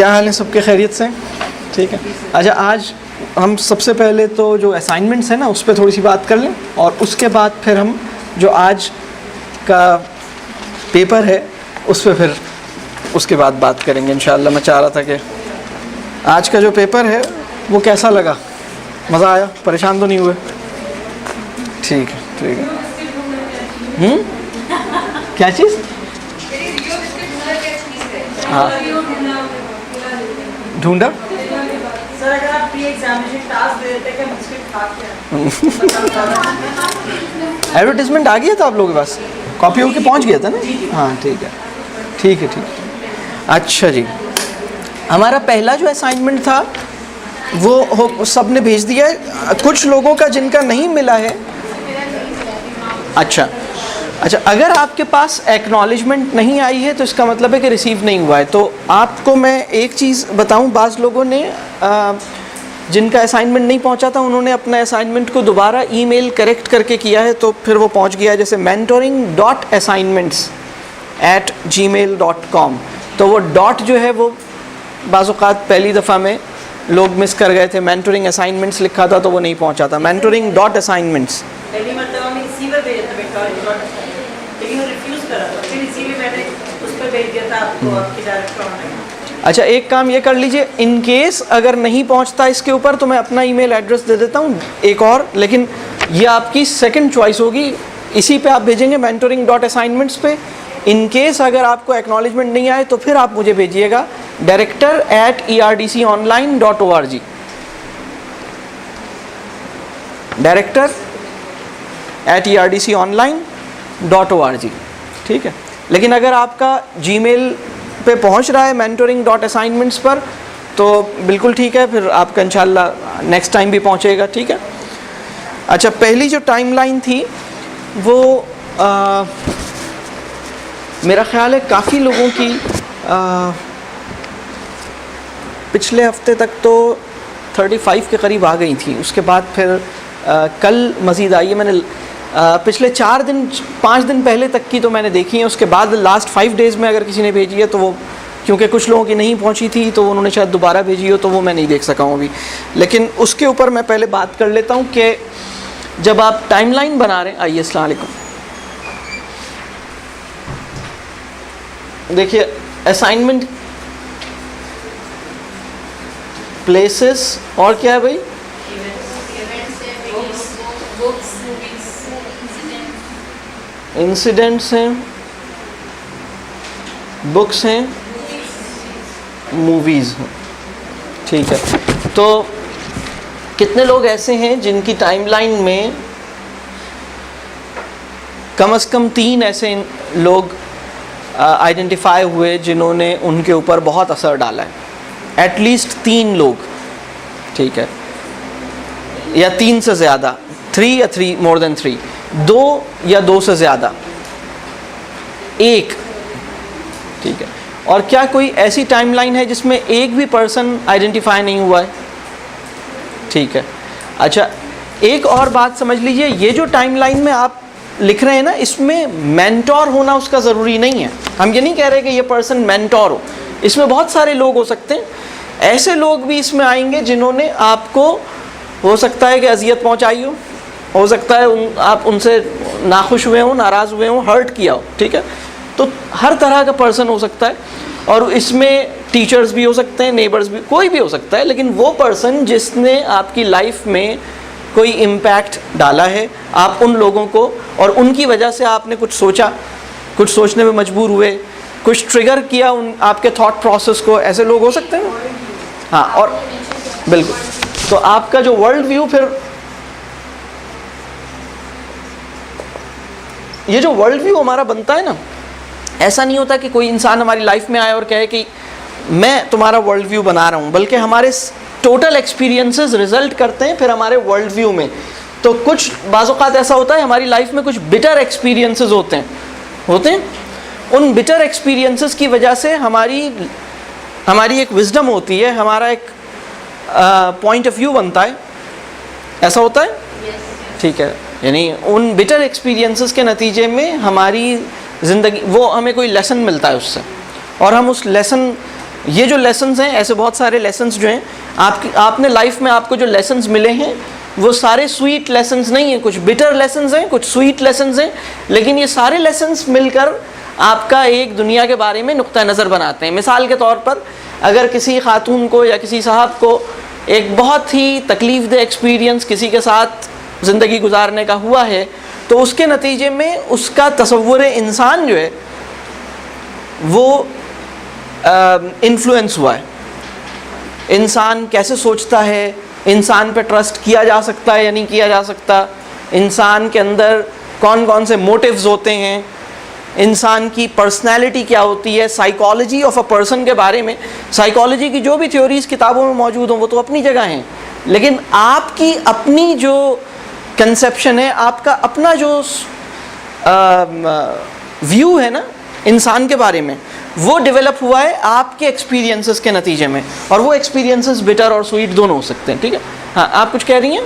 क्या हाल है सबके, खैरियत से? ठीक है। अच्छा, आज हम सबसे पहले तो जो असाइनमेंट्स हैं ना उस पर थोड़ी सी बात कर लें, और उसके बाद फिर हम जो आज का पेपर है उस पर फिर उसके बाद बात करेंगे इंशाअल्लाह। मैं चाह रहा था कि आज का जो पेपर है वो कैसा लगा, मज़ा आया, परेशान तो नहीं हुए? ठीक है, ठीक है। क्या चीज़? हाँ, ढूंढा। सर अगर आप प्री एग्जामिनेशन टास्क दे देते कि बिस्किट खा के एडवर्टीजमेंट आ गया था आप लोगों के पास? कॉपी होके पहुंच गया था ना? हाँ, ठीक है, ठीक है, ठीक है। अच्छा जी, हमारा पहला जो असाइनमेंट था वो सब ने भेज दिया है। कुछ लोगों का जिनका नहीं मिला है। अच्छा, अगर आपके पास एक्नॉलेजमेंट नहीं आई है तो इसका मतलब है कि रिसीव नहीं हुआ है। तो आपको मैं एक चीज़ बताऊं, बाज़ लोगों ने जिनका असाइनमेंट नहीं पहुंचा था उन्होंने अपना असाइनमेंट को दोबारा ईमेल करेक्ट करके किया है, तो फिर वो पहुंच गया है। जैसे mentoring.assignments@gmail.com, तो वो डॉट जो है वो बाज़ औक़ात पहली दफ़ा में लोग मिस कर गए थे। मेंटोरिंग असाइनमेंट्स लिखा था तो वो नहीं पहुंचा था। mentoring.assignments पहली मतलब हम इसी पर भेजे थे लेकिन वो रिफ्यूज़ करा था, फिर इसीलिए मैंने उस पर भेज दिया था आपको, आपकी डायरेक्ट ऑनलाइन। अच्छा, एक काम ये कर लीजिए, इन केस अगर नहीं पहुंचता इसके ऊपर तो मैं अपना ईमेल एड्रेस दे देता हूँ एक और, लेकिन ये आपकी सेकंड चॉइस होगी। इसी पे आप भेजेंगे mentoring.assignments पे। इन केस अगर आपको एक्नॉलेजमेंट नहीं आए तो फिर आप मुझे भेजिएगा director@erdconline.org, director@erdconline.org, ठीक है। लेकिन अगर आपका जीमेल पे पहुंच रहा है mentoring.assignments पर तो बिल्कुल ठीक है, फिर आपका इंशाल्लाह नेक्स्ट टाइम भी पहुंचेगा, ठीक है। अच्छा, पहली जो टाइमलाइन थी वो मेरा ख्याल है काफ़ी लोगों की पिछले हफ्ते तक तो 35 के करीब आ गई थी। उसके बाद फिर कल मज़ीद आई है। मैंने पिछले 5 दिन पहले तक की तो मैंने देखी है। उसके बाद लास्ट 5 डेज़ में अगर किसी ने भेजी है तो वो, क्योंकि कुछ लोगों की नहीं पहुंची थी तो उन्होंने शायद दोबारा भेजी हो, तो वो मैं नहीं देख सका हूँ अभी। लेकिन उसके ऊपर मैं पहले बात कर लेता हूँ कि जब आप टाइमलाइन बना रहे हैं, आइए अस्सलाम वालेकुम, देखिए असाइनमेंट प्लेसेस और क्या है भाई? इंसिडेंट्स हैं, बुक्स हैं, मूवीज़ हैं, ठीक है। तो कितने लोग ऐसे हैं जिनकी टाइमलाइन में कम से कम 3 ऐसे लोग आइडेंटिफाई हुए जिन्होंने उनके ऊपर बहुत असर डाला है? एटलीस्ट 3 लोग, ठीक है, या 3 से ज़्यादा, 3 या 3 मोर देन 3, 2 या 2 से ज़्यादा, 1, ठीक है। और क्या कोई ऐसी टाइमलाइन है जिसमें एक भी पर्सन आइडेंटिफाई नहीं हुआ है? ठीक है। अच्छा, एक और बात समझ लीजिए, ये जो टाइमलाइन में आप लिख रहे हैं ना, इसमें मेंटोर होना उसका ज़रूरी नहीं है। हम ये नहीं कह रहे कि ये पर्सन मेंटोर हो, इसमें बहुत सारे लोग हो सकते हैं। ऐसे लोग भी इसमें आएंगे जिन्होंने आपको, हो सकता है कि अजियत पहुंचाई हो सकता है आप उनसे नाखुश हुए हो, नाराज़ हुए हो, हर्ट किया हो, ठीक है। तो हर तरह का पर्सन हो सकता है, और इसमें टीचर्स भी हो सकते हैं, नेबर्स भी, कोई भी हो सकता है। लेकिन वो पर्सन जिसने आपकी लाइफ में कोई इम्पैक्ट डाला है, आप उन लोगों को, और उनकी वजह से आपने कुछ सोचा, कुछ सोचने में मजबूर हुए, कुछ ट्रिगर किया उन आपके थॉट प्रोसेस को, ऐसे लोग हो सकते हैं ना? हाँ, और बिल्कुल, तो आपका जो वर्ल्ड व्यू, फिर ये जो वर्ल्ड व्यू हमारा बनता है ना, ऐसा नहीं होता कि कोई इंसान हमारी लाइफ में आए और कहे कि मैं तुम्हारा वर्ल्ड व्यू बना रहा हूँ, बल्कि हमारे टोटल एक्सपीरियंसेस रिजल्ट करते हैं फिर हमारे वर्ल्ड व्यू में। तो कुछ बाज़ औक़ात ऐसा होता है हमारी लाइफ में कुछ बिटर एक्सपीरियंसेस होते हैं। उन बिटर एक्सपीरियंसेस की वजह से हमारी एक विजडम होती है, हमारा एक पॉइंट ऑफ व्यू बनता है। ऐसा होता है? ठीक है। यानी उन बिटर एक्सपीरियंसेस के नतीजे में हमारी ज़िंदगी, वो हमें कोई लेसन मिलता है उससे, और हम उस लेसन ये जो लेसन्स हैं, ऐसे बहुत सारे लेसन्स जो हैं आपने लाइफ में, आपको जो लेसन्स मिले हैं वो सारे स्वीट लेसन्स नहीं हैं, कुछ बिटर लेसन्स हैं, कुछ स्वीट लेसन्स हैं, लेकिन ये सारे लेसन्स मिलकर आपका एक दुनिया के बारे में नुक्ता नज़र बनाते हैं। मिसाल के तौर पर अगर किसी खातून को या किसी साहब को एक बहुत ही तकलीफ़देह एक्सपीरियंस किसी के साथ ज़िंदगी गुजारने का हुआ है, तो उसके नतीजे में उसका तसव्वुर इंसान जो है वो इन्फ्लुएंस हुआ है। इंसान कैसे सोचता है, इंसान पे ट्रस्ट किया जा सकता है या नहीं किया जा सकता, इंसान के अंदर कौन कौन से मोटिव्स होते हैं, इंसान की पर्सनैलिटी क्या होती है, साइकोलॉजी ऑफ अ पर्सन के बारे में। साइकोलॉजी की जो भी थ्योरीज किताबों में मौजूद हों वो तो अपनी जगह हैं, लेकिन आपकी अपनी जो कंसेप्शन है, आपका अपना जो व्यू है ना इंसान के बारे में, वो डेवलप हुआ है आपके एक्सपीरियंसेस के नतीजे में, और वो एक्सपीरियंसेस बिटर और स्वीट दोनों हो सकते हैं। ठीक है, हाँ आप कुछ कह रही हैं?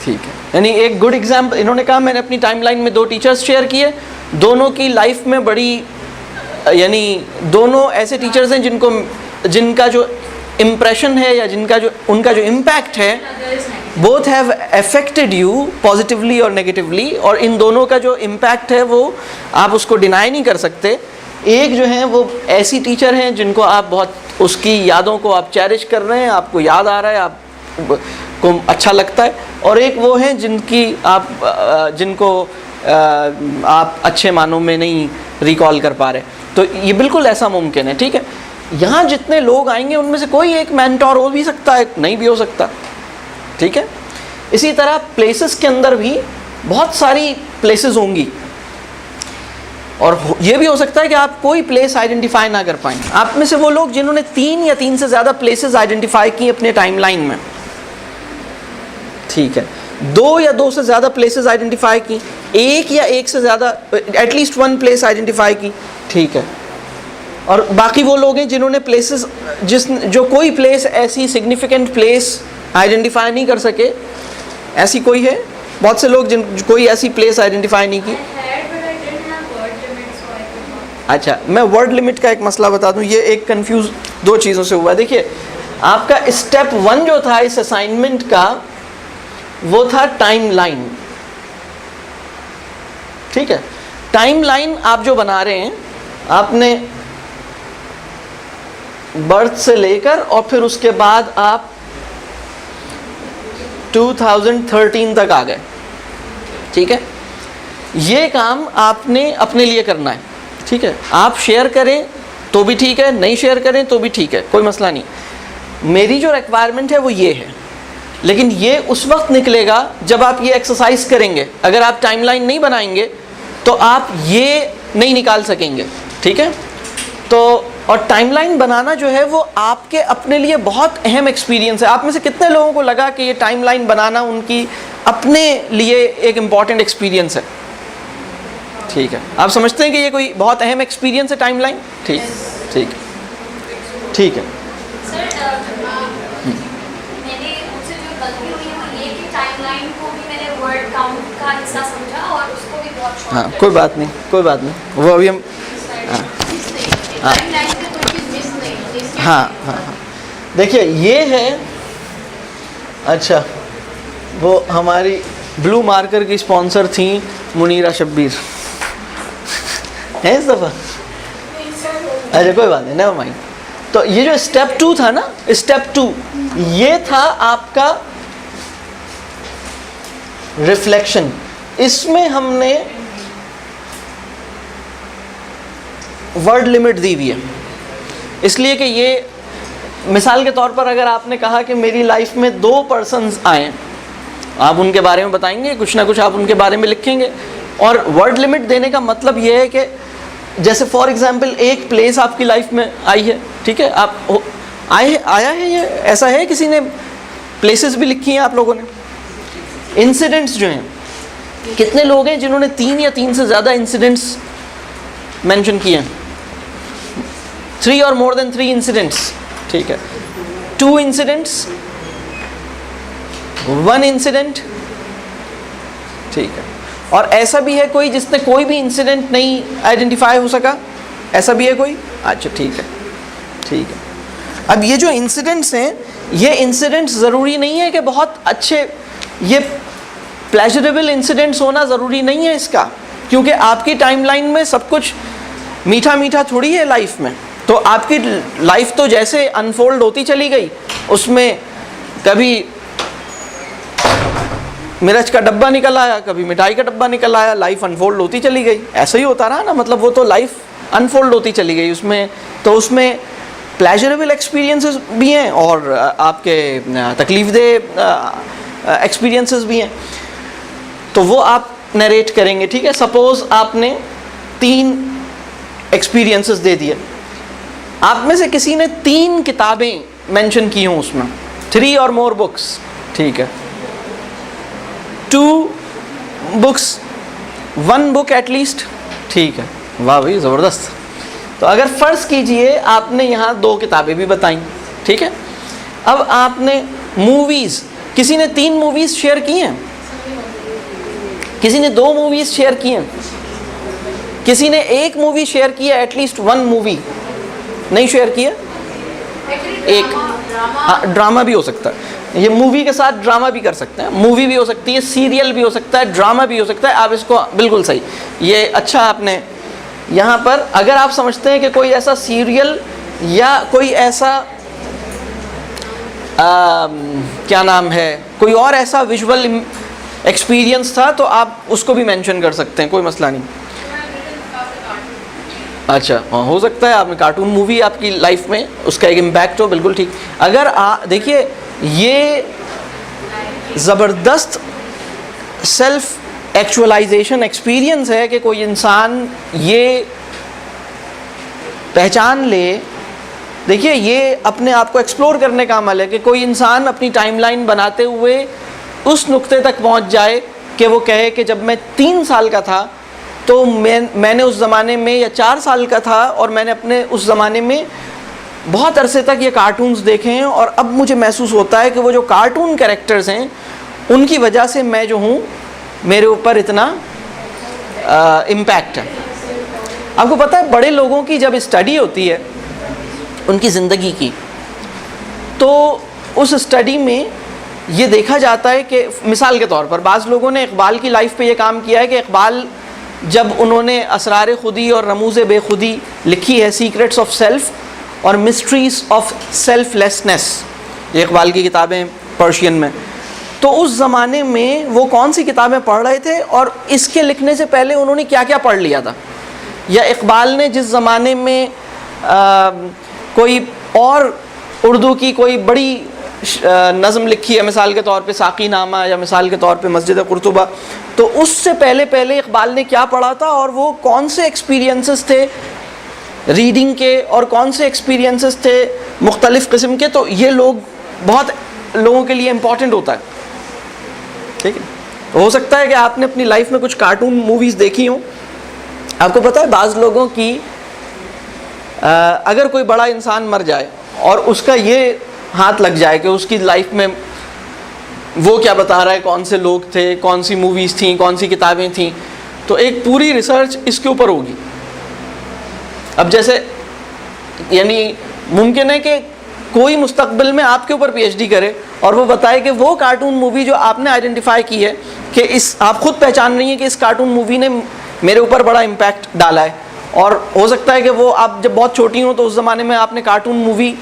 ठीक है, यानी एक गुड एग्जाम्पल इन्होंने कहा, मैंने अपनी टाइमलाइन में 2 टीचर्स शेयर किए, दोनों की लाइफ में बड़ी, यानी दोनों ऐसे टीचर्स हैं जिनका जो इम्प्रेशन है या उनका जो इम्पैक्ट है, both have affected you positively और नेगेटिवली, और इन दोनों का जो इम्पैक्ट है वो आप उसको डिनाई नहीं कर सकते। एक जो है वो ऐसी टीचर हैं जिनको आप बहुत, उसकी यादों को आप चेरिश कर रहे हैं, आपको याद आ रहा है, आपको अच्छा लगता है, और एक वो हैं जिनको आप अच्छे मानों में नहीं रिकॉल कर पा रहे। तो ये बिल्कुल ऐसा मुमकिन है। ठीक है, यहाँ जितने लोग आएंगे उनमें से कोई एक मेंटोर हो भी सकता है, नहीं भी हो सकता। ठीक है, इसी तरह प्लेसेस के अंदर भी बहुत सारी प्लेसेस होंगी, और ये भी हो सकता है कि आप कोई प्लेस आइडेंटिफाई ना कर पाएँ। आप में से वो लोग जिन्होंने 3 या 3 से ज़्यादा प्लेसेस आइडेंटिफाई की अपने टाइमलाइन में, ठीक है, 2 या 2 से ज़्यादा प्लेसेस आइडेंटिफाई की, 1 या 1 से ज़्यादा, एटलीस्ट 1 प्लेस आइडेंटिफाई की। ठीक है, और बाकी वो लोग हैं जिन्होंने प्लेसेस, जो कोई प्लेस ऐसी सिग्निफिकेंट प्लेस आइडेंटिफाई नहीं कर सके, ऐसी कोई है? बहुत से लोग कोई ऐसी प्लेस आइडेंटिफाई नहीं की। अच्छा, मैं वर्ड लिमिट का एक मसला बता दूं, ये एक कंफ्यूज 2 चीज़ों से हुआ। देखिए, आपका स्टेप 1 जो था इस असाइनमेंट का, वो था टाइमलाइन। ठीक है, टाइमलाइन आप जो बना रहे हैं, आपने बर्थ से लेकर और फिर उसके बाद आप 2013 तक आ गए। ठीक है, ये काम आपने अपने लिए करना है। ठीक है, आप शेयर करें तो भी ठीक है, नहीं शेयर करें तो भी ठीक है, कोई मसला नहीं। मेरी जो रिक्वायरमेंट है वो ये है, लेकिन ये उस वक्त निकलेगा जब आप ये एक्सरसाइज करेंगे। अगर आप टाइमलाइन नहीं बनाएंगे तो आप ये नहीं निकाल सकेंगे। ठीक है, तो और टाइमलाइन बनाना जो है वो आपके अपने लिए बहुत अहम एक्सपीरियंस है। आप में से कितने लोगों को लगा कि ये टाइमलाइन बनाना उनकी अपने लिए एक इम्पॉर्टेंट एक्सपीरियंस है? ठीक है, आप समझते हैं कि ये कोई बहुत अहम एक्सपीरियंस है टाइमलाइन? ठीक ठीक ठीक है। मैंने मुझसे जो गलती हुई है वो ये कि टाइमलाइन को भी मैंने वर्ड काउंट का हिस्सा समझा और उसको भी बहुत शॉर्ट। हाँ, कोई बात नहीं, कोई बात नहीं, वो अभी हम टाइमलाइन से कोई चीज़ मिस नहीं। हाँ हाँ हाँ, देखिए ये है, अच्छा, वो हमारी ब्लू मार्कर की स्पॉन्सर थी मुनीरा शब्बीर है इस दफ़ा। अच्छा कोई बात नहीं, नेवर माइंड। तो ये जो स्टेप 2 था ना, स्टेप 2 ये था आपका रिफ्लेक्शन। इसमें हमने वर्ड लिमिट दी हुई है, इसलिए कि ये मिसाल के तौर पर अगर आपने कहा कि मेरी लाइफ में 2 पर्सन्स आए, आप उनके बारे में बताएंगे, कुछ ना कुछ आप उनके बारे में लिखेंगे। और वर्ड लिमिट देने का मतलब ये है कि जैसे फॉर एग्जांपल एक प्लेस आपकी लाइफ में आई है, ठीक है, आप आया है, ये ऐसा है किसी ने प्लेसेस भी लिखी हैं आप लोगों ने? इंसिडेंट्स जो हैं, कितने लोग हैं जिन्होंने 3 या 3 से ज़्यादा इंसिडेंट्स मेंशन किए हैं? 3 और मोर देन 3 इंसिडेंट्स। ठीक है, 2 इंसिडेंट्स, वन इंसिडेंट, ठीक है। और ऐसा भी है कोई जिसने कोई भी इंसिडेंट नहीं आइडेंटिफाई हो सका, ऐसा भी है कोई? अच्छा ठीक है, ठीक है। अब ये जो इंसिडेंट्स हैं, ये इंसिडेंट्स ज़रूरी नहीं है कि बहुत अच्छे, ये प्लेजरेबल इंसिडेंट्स होना ज़रूरी नहीं है इसका, क्योंकि आपकी टाइमलाइन में सब कुछ मीठा मीठा थोड़ी है लाइफ में। तो आपकी लाइफ तो जैसे अनफोल्ड होती चली गई, उसमें कभी मिर्च का डब्बा निकल आया, कभी मिठाई का डब्बा निकल आया, लाइफ अनफोल्ड होती चली गई, ऐसा ही होता रहा ना। मतलब वो तो लाइफ अनफोल्ड होती चली गई उसमें, तो उसमें प्लेजरेबल एक्सपीरियंसेस भी हैं और आपके तकलीफ़देह एक्सपीरियंसेस भी हैं, तो वो आप नरेट करेंगे, ठीक है। सपोज़ आपने 3 एक्सपीरियंसेस दे दिए, आप में से किसी ने 3 किताबें मेंशन की हों उसमें, 3 और मोर बुक्स, ठीक है। 2 बुक्स, 1 बुक एटलीस्ट, ठीक है। वाह भाई ज़बरदस्त। तो अगर फ़र्ज़ कीजिए आपने यहाँ 2 किताबें भी बताई, ठीक है। अब आपने मूवीज़, किसी ने 3 मूवीज़ शेयर की हैं, किसी ने 2 मूवीज़ शेयर की हैं, किसी ने 1 मूवी शेयर की है, एटलीस्ट 1 मूवी नहीं शेयर किया, एक। हाँ, ड्रामा भी हो सकता है, ये मूवी के साथ ड्रामा भी कर सकते हैं, मूवी भी हो सकती है, सीरियल भी हो सकता है, ड्रामा भी हो सकता है। आप इसको बिल्कुल सही, ये अच्छा आपने यहाँ पर, अगर आप समझते हैं कि कोई ऐसा सीरियल या कोई ऐसा क्या नाम है, कोई और ऐसा विजुअल एक्सपीरियंस था, तो आप उसको भी मेंशन कर सकते हैं, कोई मसला नहीं। अच्छा हाँ, हो सकता है आपने कार्टून मूवी आपकी लाइफ में उसका एक इम्पैक्ट हो, बिल्कुल ठीक। अगर देखिए ये ज़बरदस्त सेल्फ एक्चुअलाइजेशन एक्सपीरियंस है कि कोई इंसान ये पहचान ले, देखिए ये अपने आप को एक्सप्लोर करने का अमल है कि कोई इंसान अपनी टाइमलाइन बनाते हुए उस नुक्ते तक पहुंच जाए कि वो कहे कि जब मैं 3 साल का था तो मैंने उस ज़माने में, या 4 साल का था और मैंने अपने उस ज़माने में बहुत अरसे तक ये कार्टून्स देखे हैं, और अब मुझे महसूस होता है कि वो जो कार्टून कैरेक्टर्स हैं उनकी वजह से मैं जो हूँ, मेरे ऊपर इतना इम्पैक्ट है। आपको पता है बड़े लोगों की जब स्टडी होती है उनकी ज़िंदगी की, तो उस स्टडी में ये देखा जाता है कि मिसाल के तौर पर बाज़ लोगों ने इकबाल की लाइफ पे ये काम किया है कि इकबाल जब उन्होंने असरार खुदी और रमूज़ बेखुदी लिखी है, सीक्रेट्स ऑफ सेल्फ और मिस्ट्रीज़ ऑफ सेल्फलेसनेस, ये इकबाल की किताबें पर्शियन में, तो उस ज़माने में वो कौन सी किताबें पढ़ रहे थे और इसके लिखने से पहले उन्होंने क्या क्या पढ़ लिया था, या इकबाल ने जिस ज़माने में कोई और उर्दू की कोई बड़ी नज़म लिखी है, मिसाल के तौर पे साकी नामा या मिसाल के तौर पे मस्जिद कुर्तुबा, तो उससे पहले पहले इकबाल ने क्या पढ़ा था और वो कौन से एक्सपीरियंसेस थे रीडिंग के और कौन से एक्सपीरियंसेस थे मुख्तलिफ़ किस्म के, तो ये लोग बहुत लोगों के लिए इम्पॉर्टेंट होता है, ठीक है। हो सकता है कि आपने अपनी लाइफ में कुछ कार्टून मूवीज़ देखी हों। आपको पता है बाज़ लोगों की अगर कोई बड़ा इंसान मर जाए और उसका ये हाथ लग जाए कि उसकी लाइफ में वो क्या बता रहा है, कौन से लोग थे, कौन सी मूवीज़ थी, कौन सी किताबें थीं, तो एक पूरी रिसर्च इसके ऊपर होगी। अब जैसे यानी मुमकिन है कि कोई मुस्तकबिल में आपके ऊपर पीएचडी करे और वो बताए कि वो कार्टून मूवी जो आपने आइडेंटिफाई की है कि इस आप खुद पहचान रही हैं कि इस कार्टून मूवी ने मेरे ऊपर बड़ा इम्पैक्ट डाला है, और हो सकता है कि वो आप जब बहुत छोटी हो तो उस ज़माने में आपने कार्टून मूवी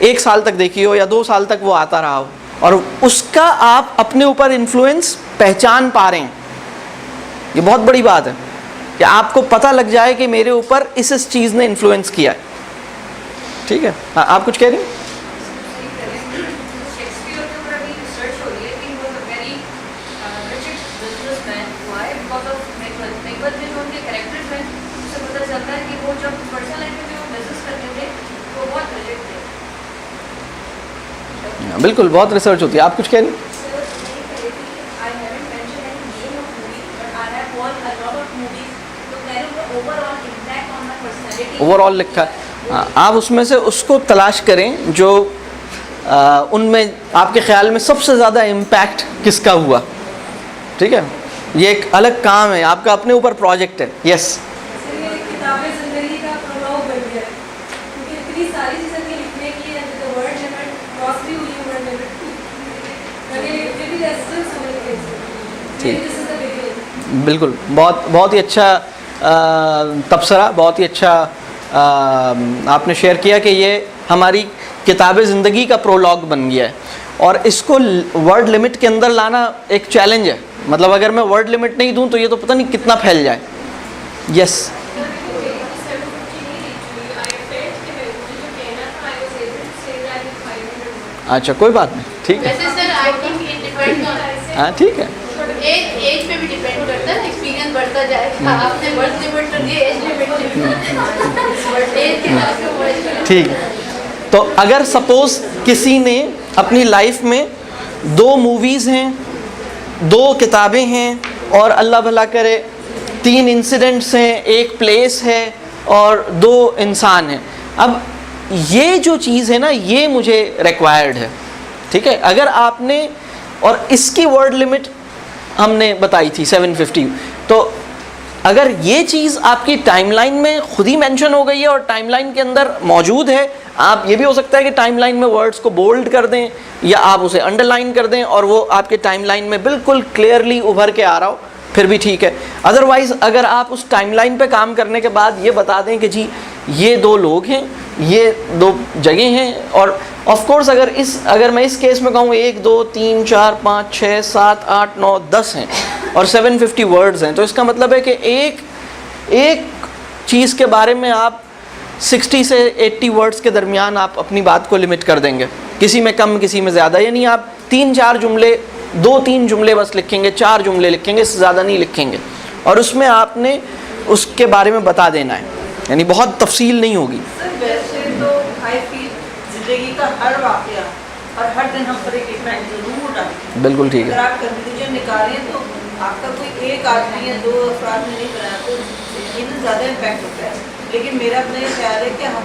1 साल तक देखी हो या 2 साल तक वो आता रहा हो, और उसका आप अपने ऊपर इन्फ्लुएंस पहचान पा रहे हैं। ये बहुत बड़ी बात है कि आपको पता लग जाए कि मेरे ऊपर इस चीज़ ने इन्फ्लुएंस किया है, ठीक है। हाँ, आप कुछ कह रही हैं? बिल्कुल, बहुत रिसर्च होती है। आप कुछ कह रही हैं? ओवरऑल लिखा है, हाँ, आप उसमें से उसको तलाश करें जो उनमें आपके ख्याल में सबसे ज़्यादा इम्पैक्ट किसका हुआ? ठीक है, ये एक अलग काम है, आपका अपने ऊपर प्रोजेक्ट है। यस, किताबें जिंदगी का प्रभाव बन गया है, क्योंकि इतनी सारी चीज़ें थी लिखने की, वर्ड लिमिट क्रॉस भी हुई, वर्ड लिमिट बिल्कुल, बहुत ही अच्छा तबसरा, बहुत ही अच्छा आपने शेयर किया कि ये हमारी किताब ज़िंदगी का प्रोलॉग बन गया है, और इसको वर्ड लिमिट के अंदर लाना एक चैलेंज है। मतलब अगर मैं वर्ड लिमिट नहीं दूं तो ये तो पता नहीं कितना फैल जाए। यस, अच्छा कोई बात नहीं, ठीक है। वैसे sir I think it depend on, हाँ ठीक है, एज पे भी डिपेंड करता है, एक्सपीरियंस बढ़ता जाएगा। आपने वर्ड लिमिट कर दिया, एज लिमिट एज के हिसाब से वर्ड ठीक है। तो अगर सपोज किसी ने अपनी लाइफ में 2 मूवीज़ हैं, 2 किताबें हैं, और अल्लाह भला करे 3 इंसिडेंट्स हैं, 1 प्लेस है और 2 इंसान हैं। अब ये जो चीज़ है ना, ये मुझे रिक्वायर्ड है, ठीक है। अगर आपने, और इसकी वर्ड लिमिट हमने बताई थी 750, तो अगर ये चीज़ आपकी टाइमलाइन में खुद ही मेंशन हो गई है और टाइमलाइन के अंदर मौजूद है, आप ये भी हो सकता है कि टाइमलाइन में वर्ड्स को बोल्ड कर दें या आप उसे अंडरलाइन कर दें और वो आपके टाइमलाइन में बिल्कुल क्लियरली उभर के आ रहा हो, फिर भी ठीक है। अदरवाइज़ अगर आप उस टाइमलाइन पे काम करने के बाद ये बता दें कि जी ये 2 लोग हैं, ये 2 जगह हैं, और ऑफ कोर्स अगर मैं इस केस में कहूँ 1 2 3 4 5 6 7 8 9 10 हैं और 750 वर्ड्स हैं, तो इसका मतलब है कि एक चीज़ के बारे में आप 60 से 80 वर्ड्स के दरमियान आप अपनी बात को लिमिट कर देंगे, किसी में कम किसी में ज़्यादा। यानी आप 3-4 जुमले, 2-3 जुमले बस लिखेंगे, 4 जुमले लिखेंगे, इससे ज़्यादा नहीं लिखेंगे, और उसमें आपने उसके बारे में बता देना है, यानी बहुत तफसील नहीं होगी। सर वैसे तो आई फील जिंदगी का हर वाकया और हर दिन हम पर एक इम्पैक्ट जरूर डालते हैं। बिल्कुल ठीक अगर है, आप कंक्लूजन निकालें तो आपका कोई एक आदमी या 2 अफराद ने नहीं बनाया तो यकीनन ज़्यादा इम्पैक्ट होता है। लेकिन मेरा अपना ये ख्याल है कि हम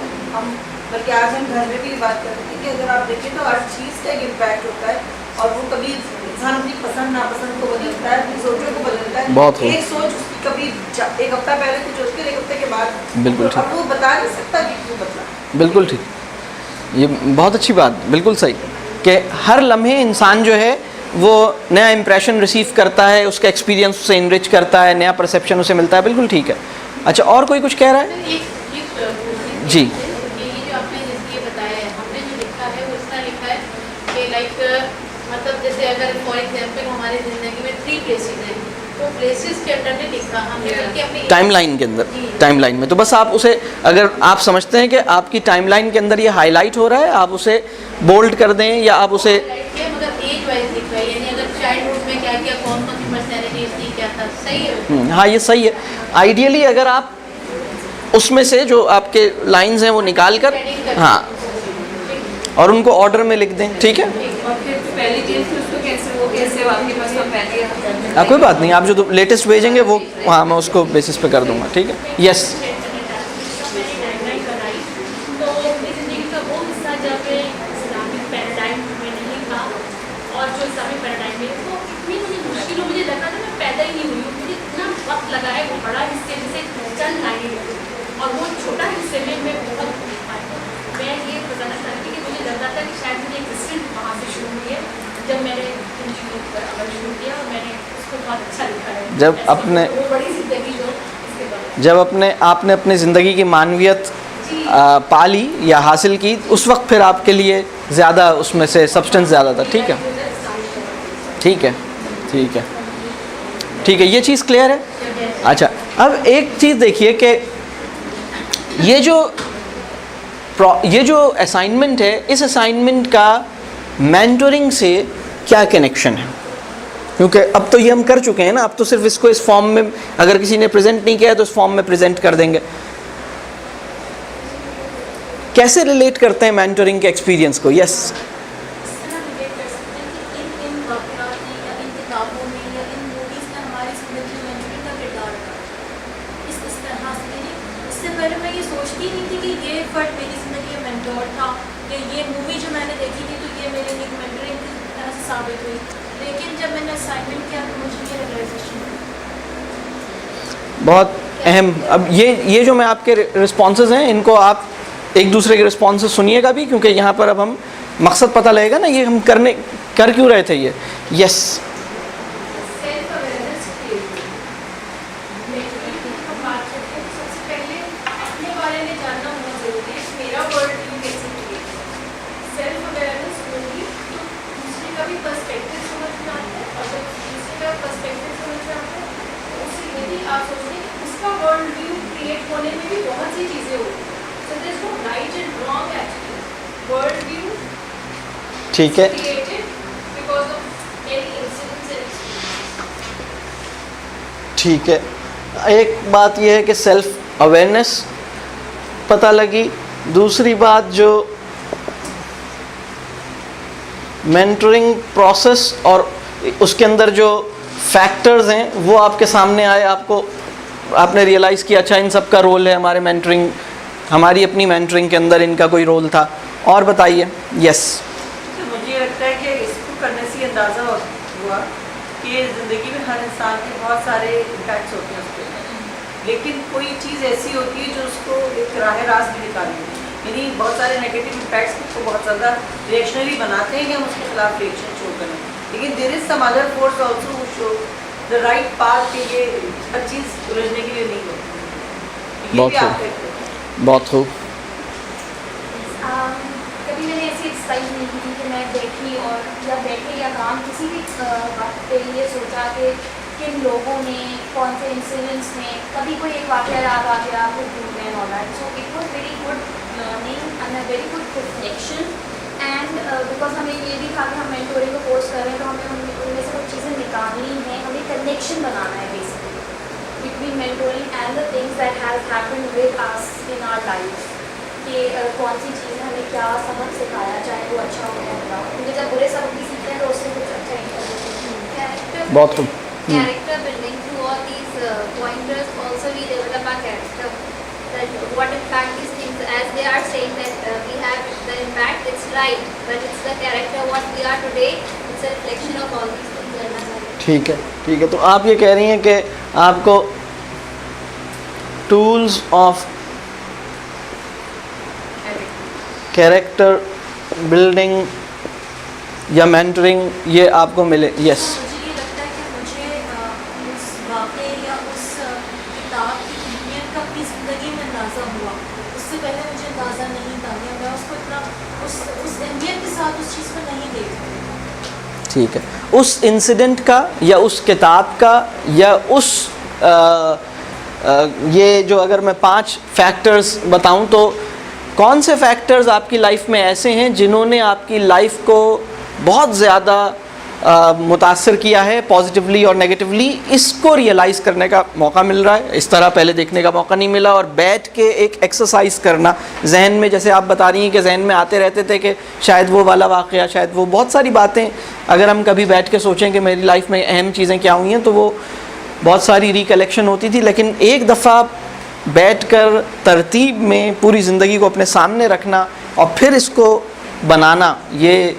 बल्कि आज हम घर में भी बात करते हैं कि अगर आप देखें तो हर चीज़ का एक इम्पैक्ट होता है, और वो कभी इंसान अपनी पसंद नापसंद को बदलता है, अपनी सोचों को बदलता है। बहुत एक सोच उसकी कभी 1 हफ्ता पहले कुछ होती है, 1 हफ्ते के बाद बिल्कुल तो ठीक। अब वो बता नहीं सकता कि क्यों बदला। बिल्कुल ठीक, ये बहुत अच्छी बात, बिल्कुल सही, कि हर लम्हे इंसान जो है वो नया इंप्रेशन रिसीव करता है, उसका एक्सपीरियंस उसे इनरिच करता है, नया परसेप्शन उसे मिलता है। बिल्कुल ठीक है। अच्छा, और कोई कुछ कह रहा है? जी, ये जो आपने ये बताया है, हमने जो लिखा है वो इस तरह लिखा है कि लाइक मतलब जैसे अगर फॉर एग्जांपल हमारी ज़िंदगी में 3 प्लेसेस हैं, तो प्लेसेस के अंदर नहीं लिखा हमने, बल्कि अपनी टाइमलाइन के अंदर, टाइमलाइन में तो बस आप उसे, अगर आप समझते हैं कि आपकी टाइमलाइन के अंदर ये हाईलाइट हो रहा है, आप उसे बोल्ड कर दें या आप उसे, मतलब एज वाइज लिखा है, यानी अगर चाइल्डहुड में क्या किया, कौन कौन सी पर्सनैलिटीज थी, क्या था, सही है। हाँ ये सही है। आइडियली अगर आप उसमें से जो आपके लाइंस हैं वो निकाल कर, हाँ, और उनको ऑर्डर में लिख दें, ठीक है। और फिर पहली चीज़ तो उसको कैसे आपके पास हम पहले हाँ कोई बात नहीं, आप जो लेटेस्ट भेजेंगे वो, हाँ मैं उसको बेसिस पे कर दूंगा, ठीक है। यस, तो अपनी ज़िंदगी का वो हिस्सा जब मैं इस्लामिक पैराडाइम में नहीं था, और जो इस्लामिक पैराडाइम में वो इतनी मुझे मुश्किल मुझे लगा था, मैं पैदा ही नहीं हुई हूँ, मुझे इतना वक्त लगा है वो बड़ा हिस्से जिसे चंद लाइनें लगी, और वो छोटा हिस्से में मैं बहुत लिख पाई। मैं ये बताना चाहती कि मुझे लग रहा था कि शायद मुझे एक्सिस्टेंट वहाँ से शुरू हुई है, जब मैंने इन चीज़ों पर अमल शुरू किया, और मैंने उसको बहुत अच्छा लिखा है। जब अपने, वो बड़ी ज़िंदगी जो इसके बाद जब आपने अपनी ज़िंदगी की मानवियत पाली या हासिल की, उस वक्त फिर आपके लिए ज़्यादा उसमें से सब्सटेंस ज़्यादा था, ठीक है, ठीक है, ठीक है, ठीक है, ये चीज़ क्लियर है। अच्छा, अब एक चीज़ देखिए कि ये जो असाइनमेंट है, इस असाइनमेंट का मेंटोरिंग से क्या कनेक्शन है? क्योंकि अब तो ये हम कर चुके हैं ना, अब तो सिर्फ इसको इस फॉर्म में, अगर किसी ने प्रेजेंट नहीं किया है तो इस फॉर्म में प्रेजेंट कर देंगे। कैसे रिलेट करते हैं मेंटोरिंग के एक्सपीरियंस को? यस, पहले मैं ये सोचती नहीं थी कि ये फर्द मेरी ज़िंदगी में मेंटोर था, कि ये मूवी जो मैंने देखी थी तो मेरे लिए मेंटरिंग की तरह से साबित हुई, लेकिन जब मैंने असाइनमेंट किया तो मुझे ये रियलाइजेशन बहुत अहम। अब ये जो मैं आपके रिस्पॉन्सेज हैं, इनको आप एक दूसरे के रिस्पॉन्सेज सुनिएगा भी, क्योंकि यहाँ पर अब हम मकसद पता लगेगा ना ये हम कर क्यों रहे थे ये। यस, सेल्फ अवेयरनेस हम बात करते हैं, सबसे पहले अपने बारे में जानना बहुत ज़रूरी है। मेरा वर्ल्ड व्यू कैसे क्रिएट, सेल्फ अवेयरनेस होगी तो दूसरे का भी पर्सपेक्टिव समझ में आता है, और जब दूसरे का पर्सपेक्टिव समझ में आता है तो उससे ये भी आप सोचते हैं कि उसका वर्ल्ड व्यू क्रिएट होने में भी बहुत सी चीज़ें होती हैं। So there is no right and wrong actually, world view ठीक है, created because of many incidents and experiences. ठीक है। एक बात यह है कि सेल्फ अवेयरनेस पता लगी। दूसरी बात जो मेंटरिंग प्रोसेस और उसके अंदर जो फैक्टर्स हैं वो आपके सामने आए, आपने रियलाइज़ किया अच्छा इन सब का रोल है हमारे मेंटरिंग, हमारी अपनी मेंटरिंग के अंदर इनका कोई रोल था। और बताइए। यस, तो मुझे लगता है कि इसको करने से अंदाज़ा हुआ कि ज़िंदगी में हर इंसान के बहुत सारे इम्पैक्ट्स होते हैं उस पर, लेकिन कोई चीज़ ऐसी होती है जो उसको एक राह रास्त भी निकालती है। यानी बहुत सारे नेगेटिव इम्पैक्ट्स को बहुत ज़्यादा रिएक्शनरी बनाते हैं कि हम उसके खिलाफ रिएक्शन शो करें, लेकिन there is some other force also who show the right path कि ये हर चीज़ उलझने के लिए नहीं होती। ये भी आप कहते हैं। बहुत खूब। कभी मैंने ऐसी एक्सरसाइज नहीं की थी कि मैं बैठी या काम किसी भी वक्त पे ये सोचा कि किन लोगों ने, कौन से इंसिडेंट्स ने, कभी कोई एक वाक़या याद आ गया कुछ भूल गए all that. So it was very good learning and a very good reflection. And because हमें ये भी था कि हम मेंटोरिंग को कोर्स कर रहे हैं तो हमें उनमें से कुछ चीज़ें निकालनी है, हमें कनेक्शन बनाना है basically between mentoring and the things that has happened with us in our life, कि कौन सी चीज़ें हमें क्या सबक सिखाया, चाहे वो अच्छा हो या बुरा हो, क्योंकि जब बुरे सबक भी सीखते हैं तो उससे कुछ अच्छा ही बहुत खूब। Character building through all these pointers also we develop our character. That what impact these things, as they are saying that we have the impact, it's right, but it's the character what we are today. It's a reflection of all these things in our life. ठीक है, ठीक है। तो आप ये कह रही हैं कि आपको टूल्स ऑफ कैरेक्टर बिल्डिंग या मेंटरिंग ये आपको मिले। यस, मुझे ये लगता है कि मुझे उस वाक़े या उस किताब की अहमियत का अपनी ज़िंदगी में अंदाज़ा हुआ। उससे पहले मुझे अंदाज़ा नहीं था, या मैं उसको इतना उस अहमियत के साथ उस चीज़ को नहीं देख रही थी। ठीक है। उस इंसिडेंट का या उस किताब का या उस ये जो अगर मैं 5 फैक्टर्स बताऊं तो कौन से फैक्टर्स आपकी लाइफ में ऐसे हैं जिन्होंने आपकी लाइफ को बहुत ज़्यादा मुतासर किया है पॉजिटिवली और नेगेटिवली, इसको रियलाइज़ करने का मौका मिल रहा है। इस तरह पहले देखने का मौका नहीं मिला, और बैठ के एक एक्सरसाइज करना जहन में, जैसे आप बता रही हैं कि जहन में आते रहते थे कि शायद वो वाला वाक़या, शायद वो बहुत सारी बातें अगर हम कभी बैठ के सोचें कि मेरी लाइफ में अहम चीज़ें क्या हुई हैं तो वो बहुत सारी रिकलेक्शन होती थी। लेकिन एक दफ़ा बैठकर तरतीब में पूरी ज़िंदगी को अपने सामने रखना और फिर इसको बनाना, ये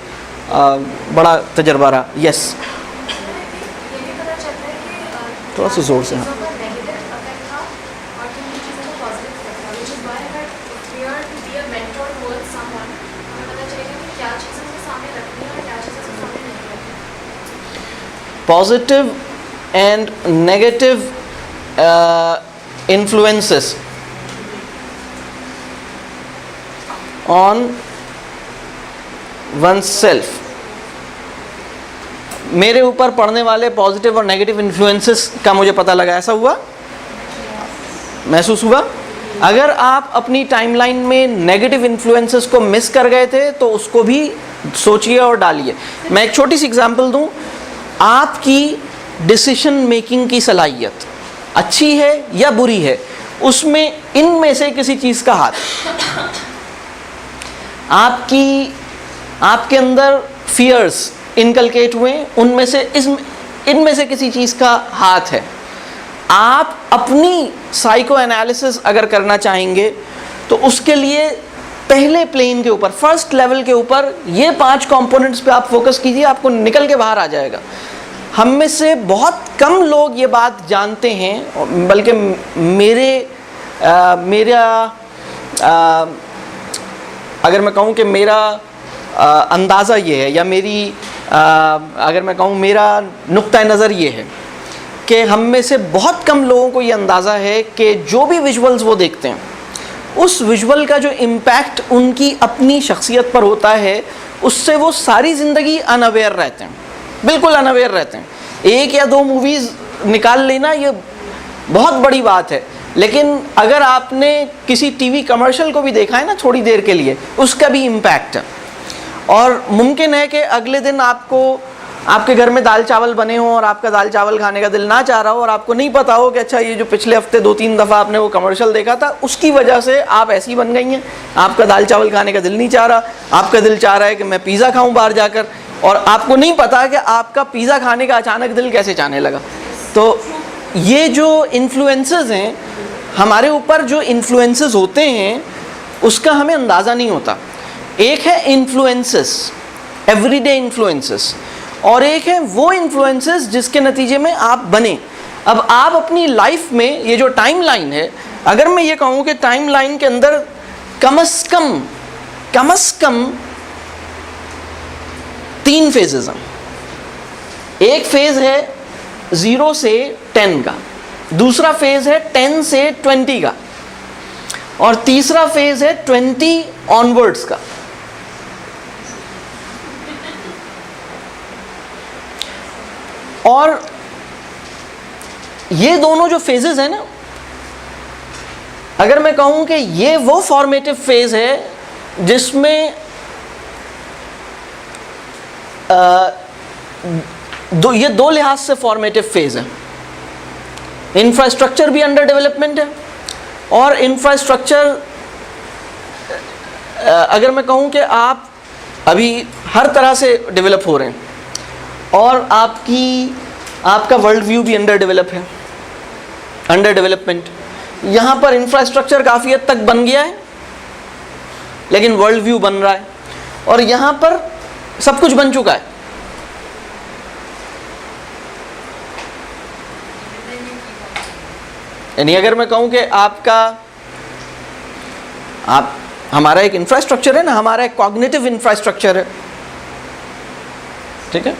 बड़ा तजर्बा रहा। यस, ये भी पता चलता है कि थोड़ा सा जोर से। हाँ, नेगेटिव इफेक्ट था और किन चीज़ों को पॉजिटिव इफेक्ट था, व्हिच इज व्हाई अगर we are to be a mentor towards someone, हमें पता चलेगा कि क्या चीज़ें उसके सामने रखनी है और क्या चीज़ें उसके सामने नहीं रखनी। Positive and negative influences on oneself। मेरे ऊपर पड़ने वाले पॉजिटिव और नेगेटिव इन्फ्लुएंसेस का मुझे पता लगा, ऐसा हुआ, महसूस हुआ। अगर आप अपनी टाइमलाइन में नेगेटिव इन्फ्लुएंसेस को मिस कर गए थे तो उसको भी सोचिए और डालिए। मैं एक छोटी सी एग्जांपल दूं, आपकी डिसीजन मेकिंग की सलाहियत अच्छी है या बुरी है, उसमें इनमें से किसी चीज़ का हाथ, आपके अंदर फियर्स इनकलकेट हुए, उनमें से इनमें से किसी चीज़ का हाथ है। आप अपनी साइको एनालिसिस अगर करना चाहेंगे तो उसके लिए पहले प्लेन के ऊपर, फर्स्ट लेवल के ऊपर ये 5 कंपोनेंट्स पे आप फोकस कीजिए, आपको निकल के बाहर आ जाएगा। हम में से बहुत कम लोग ये बात जानते हैं, बल्कि अगर मैं कहूँ कि मेरा अंदाज़ा ये है, या मेरी अगर मैं कहूँ मेरा नुक्ता नज़र ये है कि हम में से बहुत कम लोगों को ये अंदाज़ा है कि जो भी विजुअल्स वो देखते हैं, उस विजुअल का जो इम्पैक्ट उनकी अपनी शख्सियत पर होता है, उससे वो सारी ज़िंदगी अनअवेयर रहते हैं, बिल्कुल अनअवेयर रहते हैं। 1 या 2 मूवीज़ निकाल लेना ये बहुत बड़ी बात है, लेकिन अगर आपने किसी टीवी कमर्शियल को भी देखा है ना थोड़ी देर के लिए, उसका भी इम्पैक्ट है। और मुमकिन है कि अगले दिन आपके घर में दाल चावल बने हों और आपका दाल चावल खाने का दिल ना चाह रहा हो, और आपको नहीं पता हो कि अच्छा ये जो पिछले हफ्ते 2-3 दफ़ा आपने वो कमर्शियल देखा था, उसकी वजह से आप ऐसी बन गई हैं, आपका दाल चावल खाने का दिल नहीं चाह रहा, आपका दिल चाह रहा है कि मैं पिज़्ज़ा खाऊं बाहर जाकर, और आपको नहीं पता कि आपका पिज़्ज़ा खाने का अचानक दिल कैसे चाहने लगा। तो ये जो इन्फ्लुएंसेस हैं हमारे ऊपर, जो इन्फ्लुएंसेस होते हैं उसका हमें अंदाज़ा नहीं होता। एक है इन्फ्लुएंसेस, एवरीडे इन्फ्लुएंसेस, और एक है वो इन्फ्लुएंसेस जिसके नतीजे में आप बने। अब आप अपनी लाइफ में ये जो टाइम लाइन है, अगर मैं ये कहूँ कि टाइम लाइन के अंदर कम से कम 3 फेजेस हैं। एक फेज है 0 से 10 का, दूसरा फेज है 10 से 20 का, और तीसरा फेज है 20 ऑनवर्ड्स का। और ये दोनों जो फेजेस हैं ना, अगर मैं कहूं कि ये वो फॉर्मेटिव फेज है जिसमें ये 2 लिहाज से फॉर्मेटिव फेज है। इंफ्रास्ट्रक्चर भी अंडर डेवलपमेंट है, और इंफ्रास्ट्रक्चर अगर मैं कहूं कि आप अभी हर तरह से डेवलप हो रहे हैं, और आपका वर्ल्ड व्यू भी अंडर डेवलपमेंट। यहाँ पर इंफ्रास्ट्रक्चर काफ़ी हद तक बन गया है, लेकिन वर्ल्ड व्यू बन रहा है, और यहाँ पर सब कुछ बन चुका है। यानी अगर मैं कहूँ कि हमारा एक इंफ्रास्ट्रक्चर है ना, हमारा एक कॉग्निटिव इंफ्रास्ट्रक्चर है, ठीक है।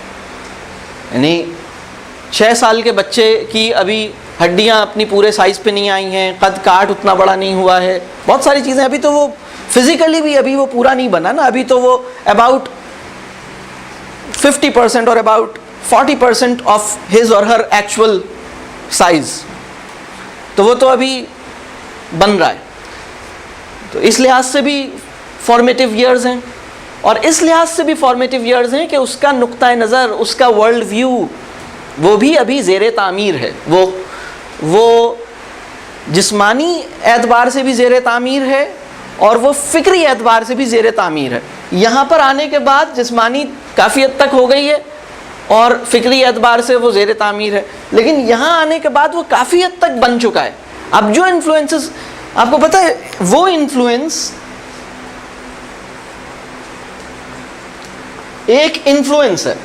यानी 6 साल के बच्चे की अभी हड्डियां अपनी पूरे साइज़ पे नहीं आई हैं, कद काट उतना बड़ा नहीं हुआ है, बहुत सारी चीज़ें, अभी तो वो फिज़िकली भी अभी वो पूरा नहीं बना ना, अभी तो वो अबाउट 50% और अबाउट 40% ऑफ हिज और हर एक्चुअल साइज़, तो वो तो अभी बन रहा है। तो इस लिहाज से भी फॉर्मेटिव ईयर्स हैं, और इस लिहाज से भी फॉर्मेटिव ईयर्स हैं कि उसका नुक्ता नज़र, उसका वर्ल्ड व्यू, वो भी अभी ज़ेर तामीर है। वो जिस्मानी एतबार से भी ज़ेर तामीर है, और वो फ़िक्री एतबार से भी ज़ेर तामीर है। यहाँ पर आने के बाद जिस्मानी काफ़ी हद तक हो गई है, और फ़िक्री एतबार से वो ज़ेर तामीर है, लेकिन यहाँ आने के बाद वो काफ़ी हद तक बन चुका है। अब जो इन्फ्लुएंसेस, आपको पता है वो इन्फ्लुएंस, एक इन्फ्लुएंस है,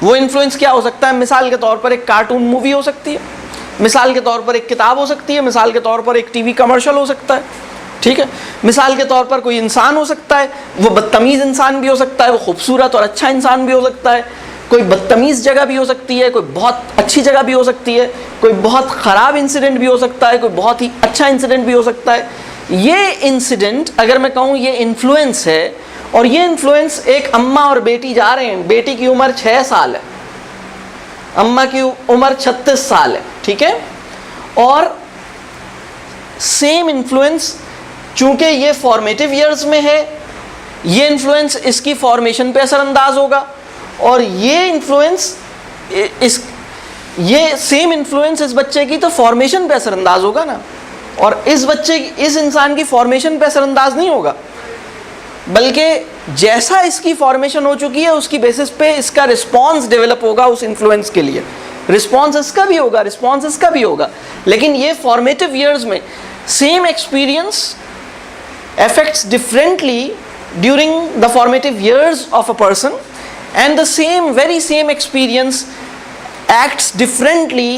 वो इन्फ्लुएंस क्या हो सकता है? मिसाल के तौर पर एक कार्टून मूवी हो सकती है, मिसाल के तौर पर एक किताब हो सकती है, मिसाल के तौर पर एक टीवी कमर्शियल हो सकता है, ठीक है। मिसाल के तौर पर कोई इंसान हो सकता है, वो बदतमीज़ इंसान भी हो सकता है, वो खूबसूरत और अच्छा इंसान भी हो सकता है, कोई बदतमीज़ जगह भी हो सकती है, कोई बहुत अच्छी जगह भी हो सकती है, कोई बहुत ख़राब इंसिडेंट भी हो सकता है, कोई बहुत ही अच्छा इंसिडेंट भी हो सकता है। ये इंसिडेंट, अगर मैं कहूँ ये इन्फ्लुएंस है, और ये इन्फ्लुएंस, एक अम्मा और बेटी जा रहे हैं, बेटी की उम्र 6 साल है, अम्मा की उम्र 36 साल है, ठीक है। और सेम इन्फ्लुएंस, चूँकि ये फॉर्मेटिव ईयर्स में है, ये इन्फ्लुएंस इसकी फॉर्मेशन पे असरअंदाज होगा, और ये इन्फ्लुएंस ये सेम इन्फ्लुएंस इस बच्चे की तो फॉर्मेशन पे असरअंदाज होगा ना, और इस इंसान की फॉर्मेशन पे असरअंदाज नहीं होगा, बल्कि जैसा इसकी फॉर्मेशन हो चुकी है उसकी बेसिस पे इसका रिस्पॉन्स डेवलप होगा उस इन्फ्लुएंस के लिए। रिस्पॉन्स इसका भी होगा, रिस्पॉन्स इसका भी होगा, लेकिन ये फॉर्मेटिव ईयर्स में same experience affects differently during the formative years of a person, and the very same experience acts differently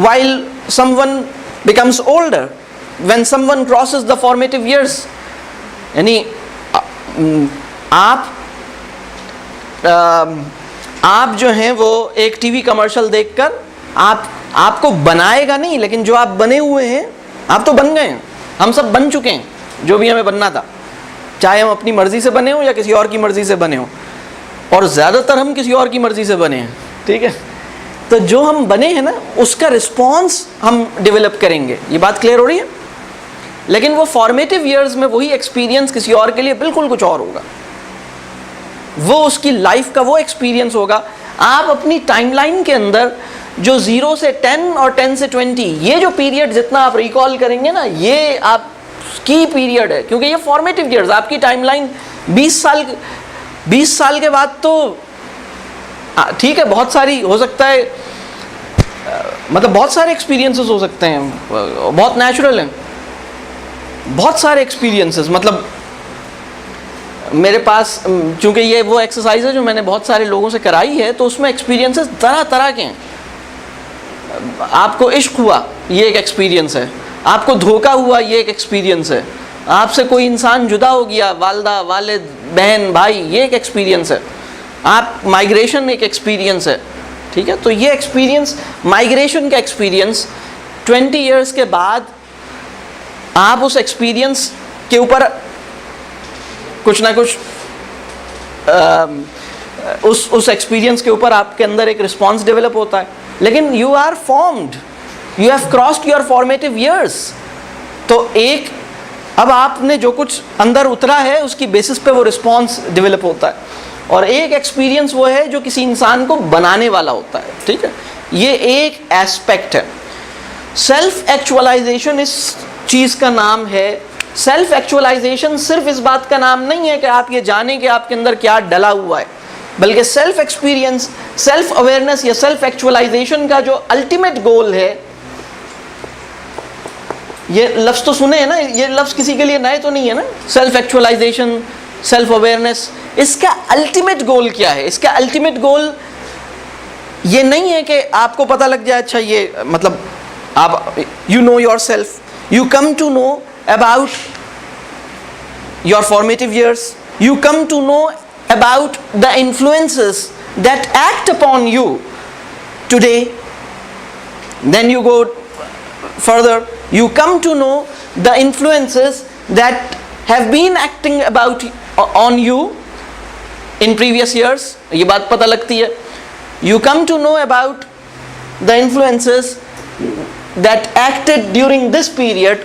while someone becomes older, when someone crosses the formative years. यानी आप जो हैं वो एक टीवी कमर्शियल देखकर आपको बनाएगा नहीं, लेकिन जो आप बने हुए हैं, आप तो बन गए हैं, हम सब बन चुके हैं जो भी हमें बनना था, चाहे हम अपनी मर्जी से बने हो या किसी और की मर्जी से बने हो, और ज़्यादातर हम किसी और की मर्जी से बने हैं, ठीक है। तो जो हम बने हैं ना, उसका रिस्पॉन्स हम डेवलप करेंगे, ये बात क्लियर हो रही है। लेकिन वो फॉर्मेटिव ईयर्स में वही एक्सपीरियंस किसी और के लिए बिल्कुल कुछ और होगा, वो उसकी लाइफ का वो एक्सपीरियंस होगा। आप अपनी टाइमलाइन के अंदर जो 0 से 10 और 10 से 20, ये जो पीरियड जितना आप रिकॉल करेंगे ना, ये आप की पीरियड है, क्योंकि ये फॉर्मेटिव ईयर्स, आपकी टाइमलाइन 20 साल के बाद तो ठीक है, बहुत सारी हो सकता है, मतलब बहुत सारे एक्सपीरियंसेस हो सकते हैं, बहुत नेचुरल हैं बहुत सारे एक्सपीरियंसेस। मतलब मेरे पास, चूंकि ये वो एक्सरसाइज है जो मैंने बहुत सारे लोगों से कराई है, तो उसमें एक्सपीरियंसेस तरह तरह के हैं। आपको इश्क हुआ, ये एक एक्सपीरियंस है, आपको धोखा हुआ, ये एक एक्सपीरियंस है, आपसे कोई इंसान जुदा हो गया, वालदा वालिद बहन भाई, ये एक एक्सपीरियंस है, आप माइग्रेशन एक एक्सपीरियंस है, ठीक है। तो ये एक्सपीरियंस, माइग्रेशन का एक्सपीरियंस 20 ईयर्स के बाद आप उस एक्सपीरियंस के ऊपर कुछ ना कुछ उस एक्सपीरियंस के ऊपर आपके अंदर एक रिस्पॉन्स डेवलप होता है। लेकिन you are formed, you have crossed your formative years. तो एक, अब आपने जो कुछ अंदर उतरा है उसकी बेसिस पे वो रिस्पॉन्स डेवलप होता है, और एक एक्सपीरियंस वो है जो किसी इंसान को बनाने वाला होता है, ठीक है। ये एक एस्पेक्ट है। सेल्फ एक्चुअलाइजेशन इस चीज़ का नाम है। सेल्फ एक्चुअलाइजेशन सिर्फ इस बात का नाम नहीं है कि आप ये जानें कि आपके अंदर क्या डला हुआ है, बल्कि सेल्फ एक्सपीरियंस, सेल्फ अवेयरनेस या सेल्फ एक्चुअलाइजेशन का जो अल्टीमेट गोल है, ये लफ्ज़ तो सुने हैं ना, ये लफ्ज़ किसी के लिए नए तो नहीं है ना, सेल्फ एक्चुअलाइजेशन, सेल्फ अवेयरनेस। इसका अल्टीमेट गोल क्या है? इसका अल्टीमेट गोल ये नहीं है कि आपको पता लग जाए, अच्छा ये मतलब आप, you know your self, you come to know about your formative years, you come to know about the influences that act upon you today, then you go further, you come to know the influences that have been acting about on you in previous years, ये बात पता लगती है। You come to know about the influences that acted during this period,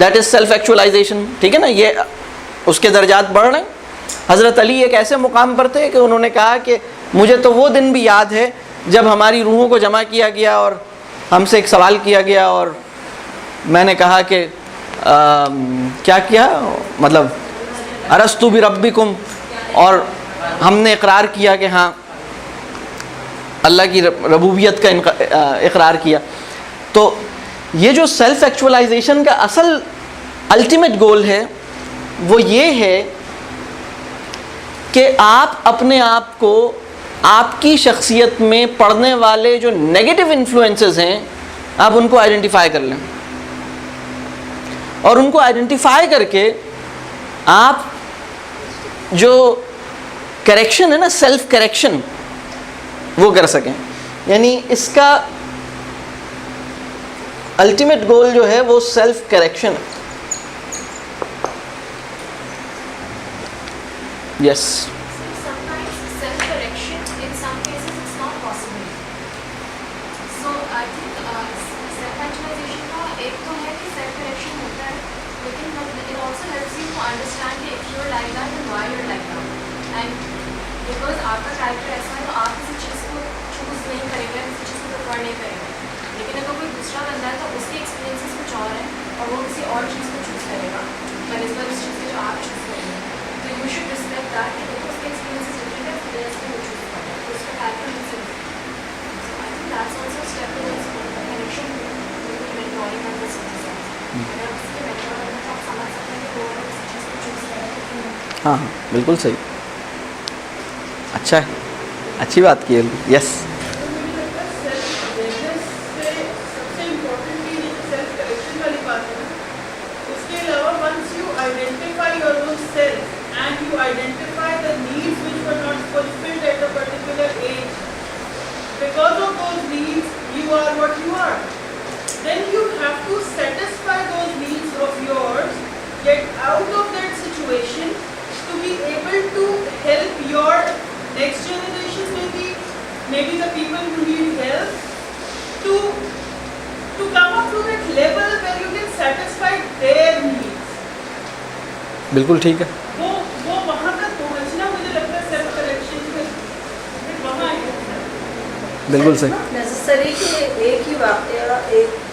that is self actualization, ठीक है ना। ये उसके दर्जात बढ़ रहे हैं। हज़रत अली एक ऐसे मुकाम पर थे कि उन्होंने कहा कि मुझे तो वो दिन भी याद है जब हमारी रूहों को जमा किया गया और हमसे एक सवाल किया गया, और मैंने कहा कि क्या किया, मतलब अरस्तु बि रब्बिकुम, और हमने इकरार किया कि हाँ अल्लाह की रबूबियत का इकरार किया। तो ये जो सेल्फ एक्चुअलाइजेशन का असल अल्टीमेट गोल है वो ये है कि आप अपने आप को, आपकी शख्सियत में पड़ने वाले जो नेगेटिव इन्फ्लुएंसेस हैं, आप उनको आइडेंटिफाई कर लें, और उनको आइडेंटिफाई करके आप जो करेक्शन है ना, सेल्फ करेक्शन, वो कर सकें। यानी इसका अल्टीमेट गोल जो है वो सेल्फ करेक्शन है। Yes, Sometimes self-correction, in some cases, it's not possible. So I think self-actualization का एक तो है कि self-correction होता है, लेकिन it also helps you to understand कि if you're like that then why you're like that. And because आपका character ऐसा है तो आप किसी चीज़ को choose नहीं करेंगे, किसी चीज़ को prefer नहीं करेंगे। लेकिन अगर कोई दूसरा बंदा है तो उसके एक्सपीरियंसेस कुछ और हैं और वो किसी और चीज़ को चूज़ करेगा बनिस्बत उस चीज़ के जो आप चूज़ करेंगे। तो यू शुड रिस्पेक्ट दैट कि देखो उसके एक्सपीरियंसेस डिफरेंट है, फिर इसको वो चूज़ करना है, तो उसका कैरेक्टर मुझसे so I think that's also step towards connection with mentoring and the citizen. अगर उसके मेंटोर बनना हाँ हाँ बिल्कुल सही, अच्छा है, अच्छी बात की है। यस सबसे इम्पोर्टेंट चीज सेल्फ करेक्शन वाली बात है ना, उसके अलावा once you identify your own self and you identify the needs which were not fulfilled at a particular age, because of those needs you are what you are, then you have to satisfy those needs of yours, get out of that situation to be able to help your next generation, maybe the people who need help, to come up to that level where you can satisfy their needs. बिल्कुल ठीक है, वो वहाँ तक पहुँचना मुझे लगता है सेल्फ करेक्शन में वहाँ है। बिल्कुल सही। नेसेसरी कि एक ही वाक़या, एक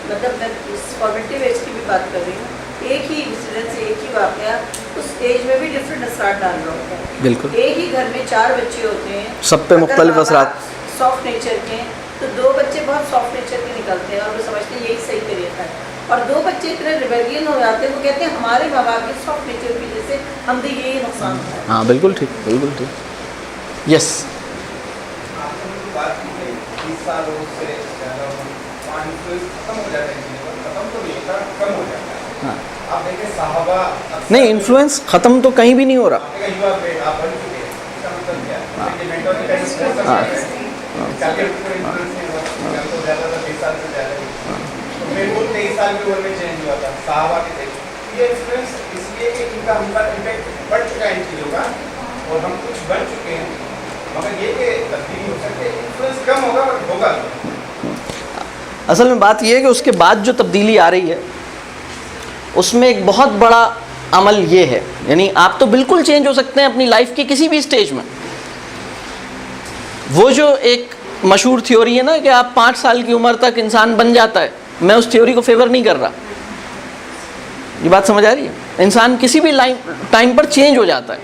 मतलब मैं इस फॉर्मेटिव एज की भी बात कर रही हूँ, एक ही इंसिडेंस, एक ही वाक़या उस एज में भी डिफरेंट असरात डाल रहा होता है। बिल्कुल, एक ही घर में 4 बच्चे होते हैं, सब पे मुख्तलिफ असरात। सॉफ्ट नेचर के हैं तो 2 बच्चे बहुत सॉफ्ट नेचर के निकलते हैं और वो समझते हैं यही सही तरीका है, और 2 बच्चे इतने रिबेलियन हो जाते हैं, वो कहते हैं हमारे माँ बाप के सॉफ्ट नेचर की वजह से हम भी यही नुकसान होता है। हाँ बिल्कुल ठीक, बिल्कुल ठीक। यस बात की गई 30 साल से ज़्यादा खत्म हो जाता है, खत्म तो नहीं होता, कम हो जाता है। हाँ आप देखिए साहबा नहीं, इन्फ्लुएंस ख़त्म तो कहीं भी नहीं हो रहा। आपके युवा पे आप बन चुके हैं, इसका मतलब क्या है? देखिए मेंटोर का इन्फ्लुएंस कर सकते हैं, चाहे कोई इन्फ्लुएंस नहीं हुआ, तो ज़्यादा था 20 साल से ज़्यादा, तो मेरे को 23 साल की उम्र में चेंज हुआ था, साहबा के थे। ये इन्फ्लुएंस इसलिए कि इनका उनका इम्पैक्ट बढ़ चुका है इन चीज़ों का, और हम कुछ बन चुके हैं, मगर ये कि तब्दीली हो सकती है, इन्फ्लुएंस कम होगा बट होगा। असल में बात यह है कि उसके बाद जो तब्दीली आ रही है उसमें एक बहुत बड़ा अमल ये है, यानी आप तो बिल्कुल चेंज हो सकते हैं अपनी लाइफ के किसी भी स्टेज में। वो जो एक मशहूर थ्योरी है ना कि आप 5 साल की उम्र तक इंसान बन जाता है, मैं उस थ्योरी को फेवर नहीं कर रहा। ये बात समझ आ रही है? इंसान किसी भी टाइम पर चेंज हो जाता है।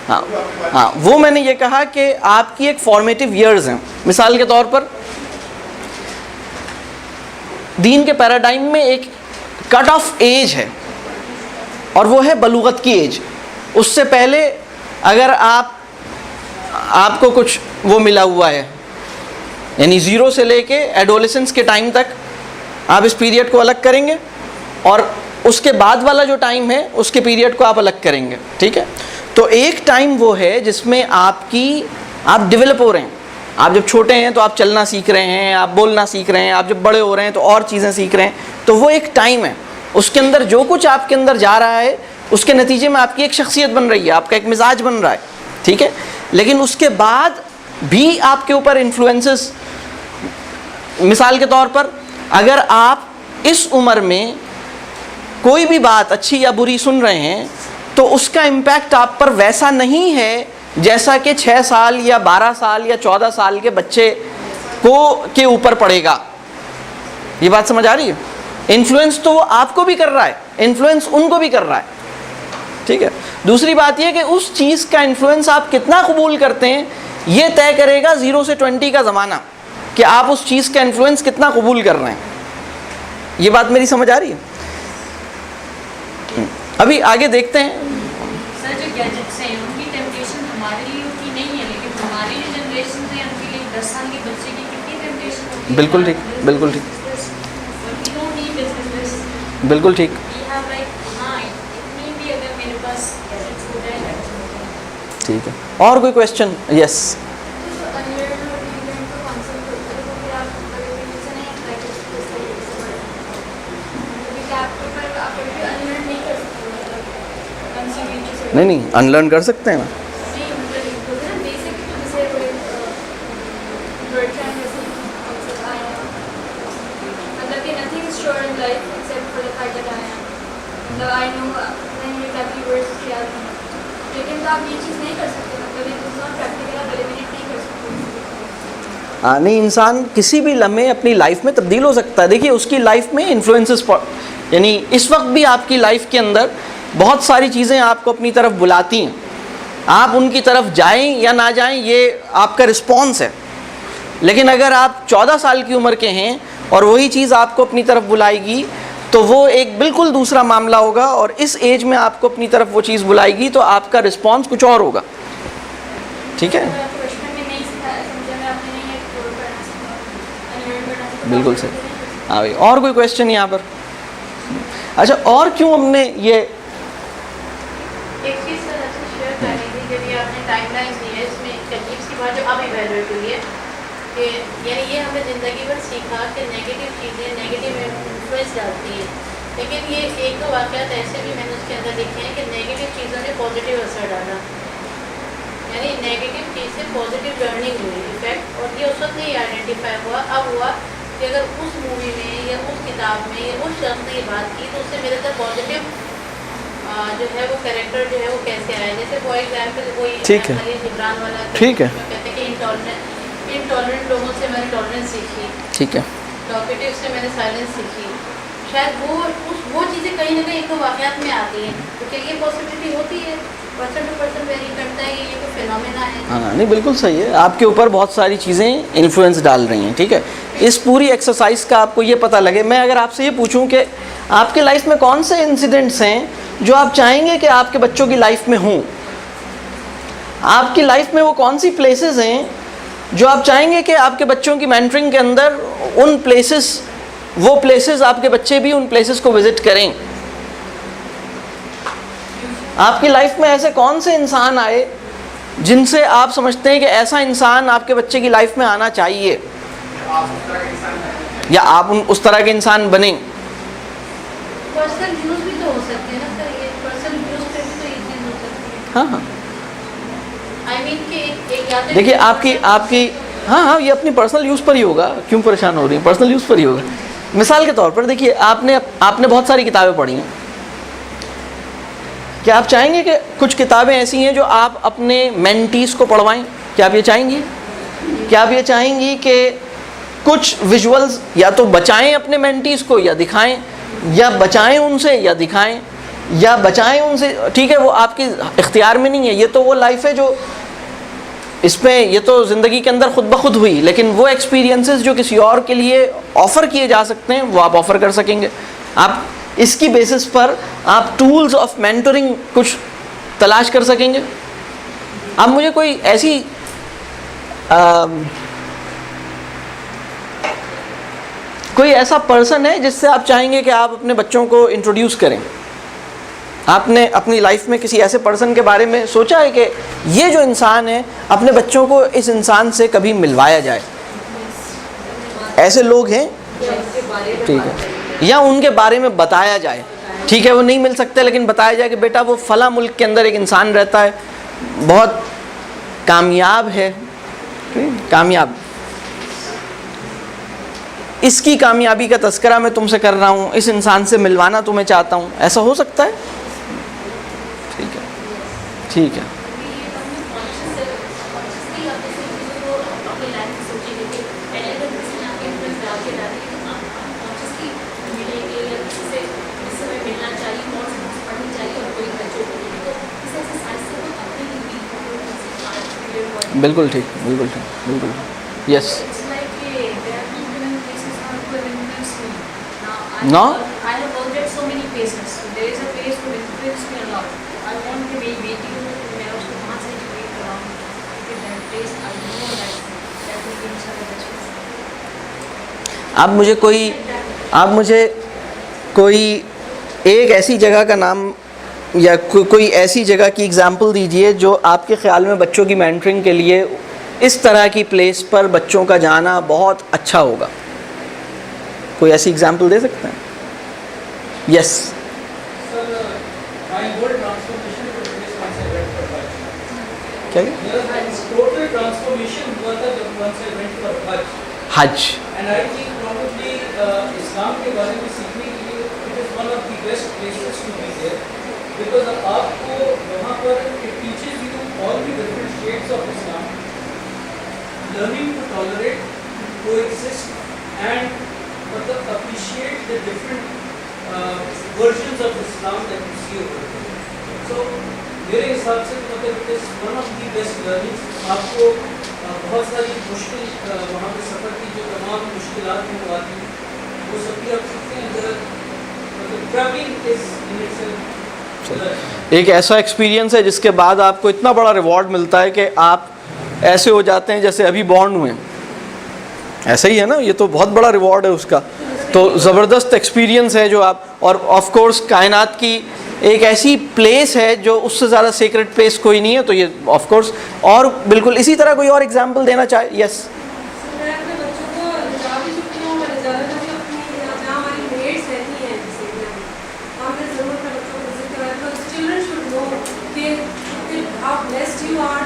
हाँ, वो मैंने ये कहा कि आपकी एक फॉर्मेटिव ईयर्स हैं। मिसाल के तौर पर दीन के पैराडाइम में एक कट ऑफ एज है और वो है बलूगत की एज। उससे पहले अगर आपको कुछ वो मिला हुआ है, यानी 0 से लेके एडोलेसेंस के टाइम तक आप इस पीरियड को अलग करेंगे, और उसके बाद वाला जो टाइम है उसके पीरियड को आप अलग करेंगे, ठीक है। तो एक टाइम वो है जिसमें आप डेवलप हो रहे हैं। आप जब छोटे हैं तो आप चलना सीख रहे हैं, आप बोलना सीख रहे हैं, आप जब बड़े हो रहे हैं तो और चीज़ें सीख रहे हैं, तो वो एक टाइम है। उसके अंदर जो कुछ आपके अंदर जा रहा है उसके नतीजे में आपकी एक शख्सियत बन रही है, आपका एक मिजाज बन रहा है, ठीक है। लेकिन उसके बाद भी आपके ऊपर इन्फ्लुएंसेस, मिसाल के तौर पर अगर आप इस उम्र में कोई भी बात अच्छी या बुरी सुन रहे हैं तो उसका इम्पैक्ट आप पर वैसा नहीं है जैसा कि 6 साल या 12 साल या 14 साल के बच्चे के ऊपर पड़ेगा। ये बात समझ आ रही है? इन्फ्लुएंस तो वो आपको भी कर रहा है, इन्फ्लुएंस उनको भी कर रहा है, ठीक है। दूसरी बात यह कि उस चीज़ का इन्फ्लुएंस आप कितना कबूल करते हैं ये तय करेगा 0 से 20 का ज़माना, कि आप उस चीज़ का इन्फ्लुएंस कितना कबूल कर रहे हैं। ये बात मेरी समझ आ रही है? अभी आगे देखते हैं। सर, जो गैजेट्स हैं उनकी टेम्पटेशन हमारे लिए उतनी नहीं है, लेकिन हमारी जो जनरेशन है उनके लिए 10 साल के बच्चे की कितनी टेम्पटेशन होती है। बिल्कुल ठीक, बिल्कुल ठीक, बिल्कुल ठीक। ठीक है, और कोई क्वेश्चन? यस। नहीं, अनलर्न कर सकते हैं ना। नहीं, इंसान किसी भी लम्हे अपनी लाइफ में तब्दील हो सकता है। देखिए, उसकी लाइफ में इन्फ्लुएंसेस, यानी इस वक्त भी आपकी लाइफ के अंदर बहुत सारी चीज़ें आपको अपनी तरफ बुलाती हैं। आप उनकी तरफ जाएं या ना जाएं ये आपका रिस्पॉन्स है। लेकिन अगर आप 14 साल की उम्र के हैं और वही चीज़ आपको अपनी तरफ बुलाएगी तो वो एक बिल्कुल दूसरा मामला होगा, और इस एज में आपको अपनी तरफ वो चीज़ बुलाएगी तो आपका रिस्पॉन्स कुछ और होगा। ठीक है, बिल्कुल सही। हाँ भाई, और कोई क्वेश्चन यहाँ पर? अच्छा, और क्यों हमने ये एक चीज़ सर आपसे शेयर करनी थी, जब ये आपने टाइमलाइंस दी है, इसमें एक अजीब सी बात जो अब इवैल्यूएट हुई है कि यानी ये हमें ज़िंदगी भर सीखा कि नेगेटिव चीज़ें नेगेटिव इन्फ्लुएंस डालती है, लेकिन ये एक दो वाक़यात ऐसे भी मैंने उसके अंदर लिखे हैं कि नेगेटिव चीज़ों ने पॉजिटिव असर डाला, यानी नेगेटिव चीज़ से पॉजिटिव लर्निंग हुई इफेक्ट, और ये उस वक्त नहीं आइडेंटिफाई हुआ, अब हुआ कि अगर उस मूवी में या उस किताब में या उस शख्स ने ये बात की तो उससे मेरे अंदर पॉजिटिव जो है वो कैरेक्टर जो है वो कैसे आया। जैसे फॉर एग्जाम्पल वही ठीक है, खलील जिब्रान वाला, ठीक है, कहते हैं कि इंटॉलरेंट लोगों से मैंने टॉलरेंस सीखी, ठीक है, टॉकेटिव से मैंने साइलेंस सीखी। शायद वो चीज़ें कहीं ना कहीं एक तो वाक़यात में आती हैं, तो क्या ये पॉसिबिलिटी होती है? पर्सन टू पर्सन वेरी करता है, ये कोई फिनोमेना है? हाँ नहीं, बिल्कुल सही है। आपके ऊपर बहुत सारी चीज़ें इन्फ्लुएंस डाल रही हैं। ठीक है, इस पूरी एक्सरसाइज का आपको ये पता लगे, मैं अगर आपसे ये पूछूं कि आपके लाइफ में कौन से इंसिडेंट्स हैं जो आप चाहेंगे कि आपके बच्चों की लाइफ में हों, आपकी लाइफ में वो कौन सी प्लेसेस हैं जो आप चाहेंगे कि आपके बच्चों की मेंटरिंग के अंदर वो प्लेसेस आपके बच्चे भी उन प्लेसेस को विजिट करें। आपकी लाइफ में ऐसे कौन से इंसान आए जिनसे आप समझते हैं कि ऐसा इंसान आपके बच्चे की लाइफ में आना चाहिए, या आप उस तरह के इंसान बने। पर्सनल व्यूज भी तो हो सकते हैं ना सर, ये पर्सनल व्यूज पे भी तो ये चीज़ हो सकती है। हाँ हाँ, आई मीन कि एक याद है, देखिए आपकी हाँ, ये अपनी पर्सनल यूज़ पर ही होगा, क्यों परेशान हो रही हैं, पर्सनल यूज़ पर ही होगा। मिसाल के तौर पर देखिए, आपने बहुत सारी किताबें पढ़ी हैं, क्या आप चाहेंगे कि कुछ किताबें ऐसी हैं जो आप अपने मेंटीज़ को पढ़वाएं? क्या आप ये चाहेंगी? क्या आप ये चाहेंगी कि कुछ विजुअल्स या तो बचाएं अपने मेंटीज़ को या दिखाएं, या बचाएं उनसे या दिखाएं, या बचाएं उनसे? ठीक है, वो आपके इख्तियार में नहीं है, ये तो वो लाइफ है जो इसमें, ये तो ज़िंदगी के अंदर खुद ब खुद हुई, लेकिन वो एक्सपीरियंसेस जो किसी और के लिए ऑफ़र किए जा सकते हैं वो आप ऑफ़र कर सकेंगे। आप इसकी बेसिस पर आप टूल्स ऑफ मेंटरिंग कुछ तलाश कर सकेंगे। अब मुझे कोई ऐसी कोई ऐसा पर्सन है जिससे आप चाहेंगे कि आप अपने बच्चों को इंट्रोड्यूस करें? आपने अपनी लाइफ में किसी ऐसे पर्सन के बारे में सोचा है कि ये जो इंसान है, अपने बच्चों को इस इंसान से कभी मिलवाया जाए? ऐसे लोग हैं, ठीक है, या उनके बारे में बताया जाए। ठीक है, वो नहीं मिल सकते, लेकिन बताया जाए कि बेटा वो फला मुल्क के अंदर एक इंसान रहता है, बहुत कामयाब है, कामयाब, इसकी कामयाबी का तस्करा मैं तुमसे कर रहा हूँ, इस इंसान से मिलवाना तुम्हें चाहता हूँ। ऐसा हो सकता है? ठीक है, ठीक है, बिल्कुल ठीक, बिल्कुल ठीक, बिल्कुल yes. No? I have worked at so many places. So there is a place to influence me a lot. I want to be waiting मैं उसको वहाँ से wait कर रहा हूँ कि that place I know that will be inside the best place. आप मुझे कोई एक ऐसी जगह का नाम या कोई ऐसी जगह की एग्जांपल दीजिए जो आपके ख्याल में बच्चों की मेंटरिंग के लिए इस तरह की प्लेस पर बच्चों का जाना बहुत अच्छा होगा। कोई ऐसी एग्जांपल दे सकते हैं? यस। क्या? टोटल ट्रांसफॉर्मेशन हुआ था जब once I went for हज। And I think probably इस्लाम के बारे में सीखने के लिए it is one of the best places to be there because आपको वहाँ पर it teaches you all the different shades of Islam, learning to tolerate, coexist and appreciate the different versions of Islam that you see over there. So मेरे हिसाब से मतलब it is one of the best learnings। आपको बहुत सारी मुश्किल वहाँ पे सफ़र की जो तमाम मुश्किलात हैं वो आती हैं, वो सब भी आप सीखते हैं। अगर traveling is in itself एक ऐसा एक्सपीरियंस है जिसके बाद आपको इतना बड़ा रिवॉर्ड मिलता है कि आप ऐसे हो जाते हैं जैसे अभी बॉर्न हुए हैं। ऐसा ही है ना, ये तो बहुत बड़ा रिवॉर्ड है उसका। तो ज़बरदस्त एक्सपीरियंस है जो आप, और ऑफ कोर्स कायनात की एक ऐसी प्लेस है जो उससे ज़्यादा सीक्रेट प्लेस कोई नहीं है। तो ये ऑफ कोर्स, और बिल्कुल इसी तरह कोई और एग्जांपल देना चाहे? यस। मैं अपने बच्चों को जहाँ भी छुट्टियों में ज़्यादातर जो अपनी जहाँ हमारी मेड्स रहती हैं जैसे वहाँ पे ज़रूर अपने बच्चों को विजिट कराएं। तो चिल्ड्रन शुड नो कि हाउ ब्लेस्ड यू आर,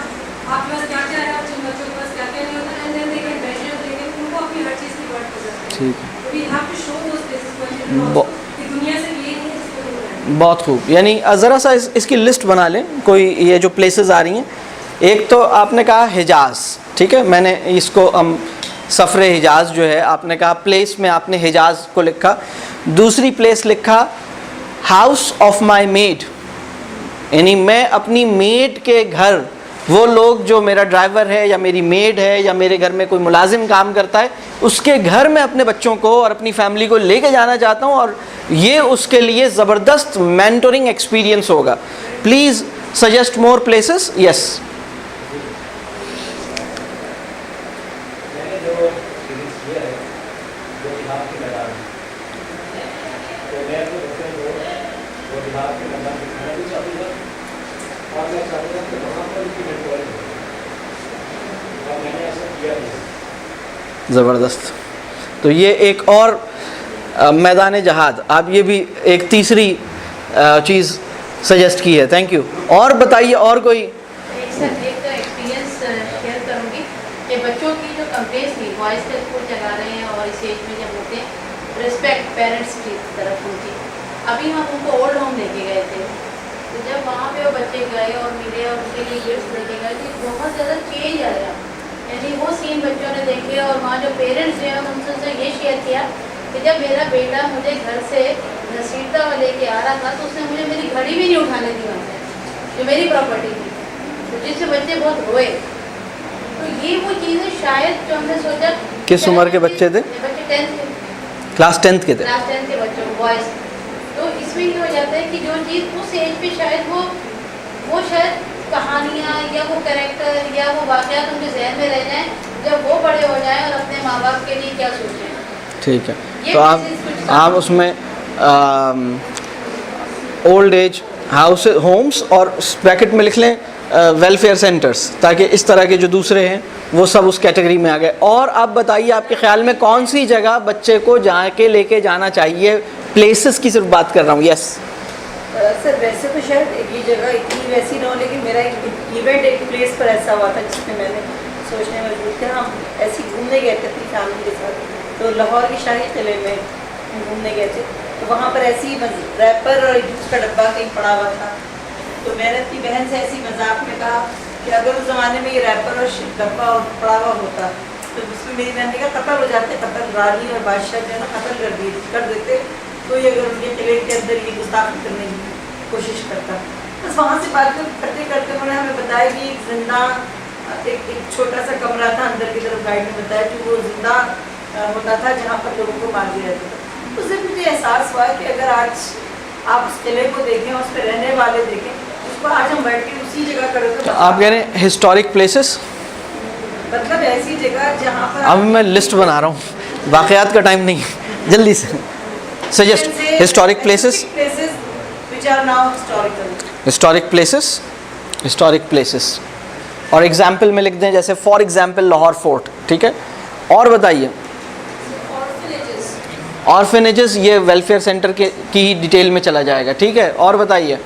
आपके पास क्या क्या है, और जिन बच्चों के पास क्या क्या नहीं होता, and then they can measure, लेकिन उनको अपनी हर चीज़ की वर्ड पता है। ठीक है, we have to show those places for children कि दुनिया से ये नहीं है जिसको नहीं है। बहुत खूब। यानी ज़रा सा इसकी लिस्ट बना लें, कोई ये जो प्लेसेस आ रही हैं। एक तो आपने कहा हिजाज़, ठीक है, मैंने इसको हम सफ़रे हिजाज़ जो है, आपने कहा प्लेस में आपने हिजाज़ को लिखा। दूसरी प्लेस लिखा हाउस ऑफ माय मेड, यानी मैं अपनी मेड के घर, वो लोग जो मेरा ड्राइवर है या मेरी मेड है या मेरे घर में कोई मुलाजिम काम करता है, उसके घर में अपने बच्चों को और अपनी फैमिली को लेके जाना चाहता हूँ, और ये उसके लिए ज़बरदस्त मेंटोरिंग एक्सपीरियंस होगा। Please suggest more places. Yes. मैंने जो सीरीज किया है जो बिहार के मैदान में, तो मैं अपने बच्चों को वो बिहार के मैदान दिखाना भी चाहूँगा, और मैं चाहूँगा कि वहाँ पर उनकी मेंटोरिंग हो, और मैंने ऐसा किया भी। ज़बरदस्त। तो ये एक और मैदान जहाद, आप ये भी एक तीसरी चीज़ सजेस्ट की है। Thank you. और बताइए और कोई? एक एक्सपीरियंस शेयर करूँगी कि बच्चों की जो कंप्लेंट्स थी, बॉयज़ का स्कूल चला रहे हैं और इस एज में जब होते हैं, रिस्पेक्ट पेरेंट्स की तरफ उनकी। अभी हम उनको ओल्ड होम लेके गए थे, तो जब वहाँ पे वो बच्चे गए और मिले और उनके लिए गिफ्ट लेके गए, तो बहुत ज़्यादा चेंज आया। यानी वो सीन बच्चों ने देखे, और वहाँ जो पेरेंट्स हैं उनसे ये शेयर किया कि जब मेरा बेटा मुझे घर से घसीटता हुआ लेके आ रहा था, तो उसने मुझे मेरी घड़ी भी नहीं उठाने दी वहाँ से, जो मेरी प्रॉपर्टी थी, तो जिससे बच्चे बहुत रोए। तो ये वो चीज़ें शायद जो हमने सोचा। किस उम्र के बच्चे थे? बच्चे 10th क्लास 10th के थे। क्लास 10th के बच्चों बॉयज़। तो इसमें ये हो जाता है कि जो चीज़ उस एज पे शायद वो शायद कहानियाँ या वो कैरेक्टर या वो वाक़यात उनके जहन में रह जाएँ, जब वो बड़े हो जाएँ और अपने माँ बाप के लिए क्या सोचें। ठीक है, तो आप उसमें ओल्ड एज हाउस होम्स और ब्रैकेट में लिख लें वेलफेयर सेंटर्स, ताकि इस तरह के जो दूसरे हैं वो सब उस कैटेगरी में आ गए। और आप बताइए आपके ख्याल में कौन सी जगह बच्चे को जाके लेके जाना चाहिए? प्लेसेस की सिर्फ बात कर रहा हूँ। यस सर, वैसे तो शायद ये जगह इतनी वैसी ना हो, लेकिन मेरा एक इवेंट एक प्लेस पर ऐसा हुआ था जिसमें मैंने सोचने में मजबूर थे। हम ऐसे ही घूमने गए थे अपनी फैमिली के साथ, तो लाहौर के शाही किले में घूमने गए थे। तो वहाँ पर ऐसी रैपर और जूस का डब्बा कहीं पड़ा हुआ था, तो मैंने अपनी बहन से ऐसी मजाक में कहा कि अगर उस ज़माने में ये रैपर और डब्बा पड़ा हुआ होता, तो उसमें मेरी बहन ने कहा कत्ल हो जाते, कत्ल रानी और बादशाह जो है ना कत्ल कर देते, तो ये अगर उनके किले के अंदर ये गुस्ताखी करने की कोशिश करता। बस वहाँ से बात करते करते उन्होंने हमें बताया कि एक जिंदा एक छोटा सा कमरा था अंदर की तरफ, गाइड ने बताया कि वो जिंदा होता था जहाँ पर लोगों को मार दिया जाता था। उससे मुझे एहसास हुआ कि अगर आज आप उस किले को देखें, उस पर रहने वाले देखें, उसको आज हम बैठ के उसी जगह करें, तो आप कह रहे हैं हिस्टोरिक प्लेसेस, मतलब ऐसी जगह जहाँ पर अब मैं लिस्ट बना रहा हूँ, वाक़यात का टाइम नहीं, जल्दी से suggest historic places. which are now historical. Historic places और एग्जाम्पल में लिख दें, जैसे फॉर एग्जाम्पल लाहौर फोर्ट। ठीक है, और बताइए। ऑर्फेनेजेस ये वेलफेयर सेंटर की ही डिटेल में चला जाएगा। ठीक है, और बताइए।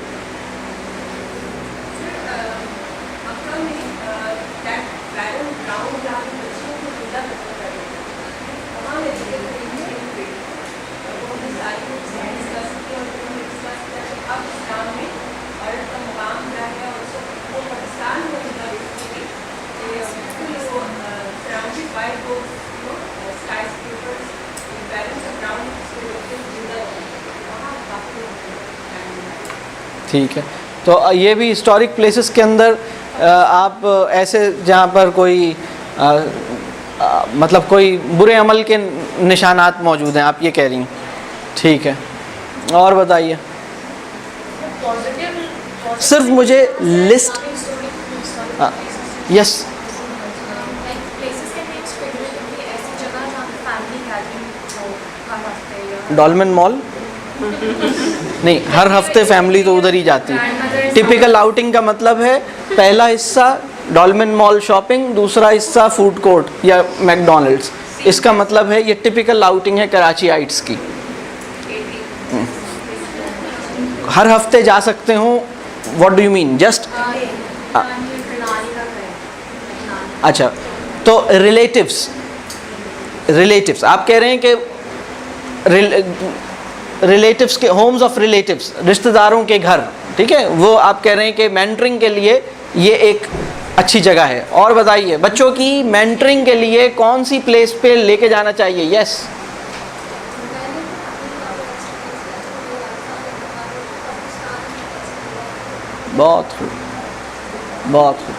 ठीक है, तो ये भी हिस्टोरिक प्लेसेस के अंदर आप ऐसे जहाँ पर कोई मतलब कोई बुरे अमल के निशानात मौजूद हैं, आप ये कह रही हैं। ठीक है, और बताइए, सिर्फ मुझे लिस्ट, यस, डॉल्मेन मॉल नहीं, हर हफ्ते फैमिली तो उधर ही जाती है। टिपिकल आउटिंग का मतलब है पहला हिस्सा डॉल्मेन मॉल शॉपिंग, दूसरा हिस्सा फूड कोर्ट या मैकडोनल्ड्स। इसका मतलब है ये टिपिकल आउटिंग है कराचीआइट्स की। हर हफ्ते जा सकते हो, what do you mean? Just अच्छा, तो रिलेटिव्स आप कह रहे हैं कि रिलेटिव्स के होम्स ऑफ रिलेटिव्स, रिश्तेदारों के घर, ठीक है, वो आप कह रहे हैं कि मेंटरिंग के लिए ये एक अच्छी जगह है। और बताइए, बच्चों की मेंटरिंग के लिए कौन सी प्लेस पे लेके जाना चाहिए? यस, बहुत खूब, बहुत खूब,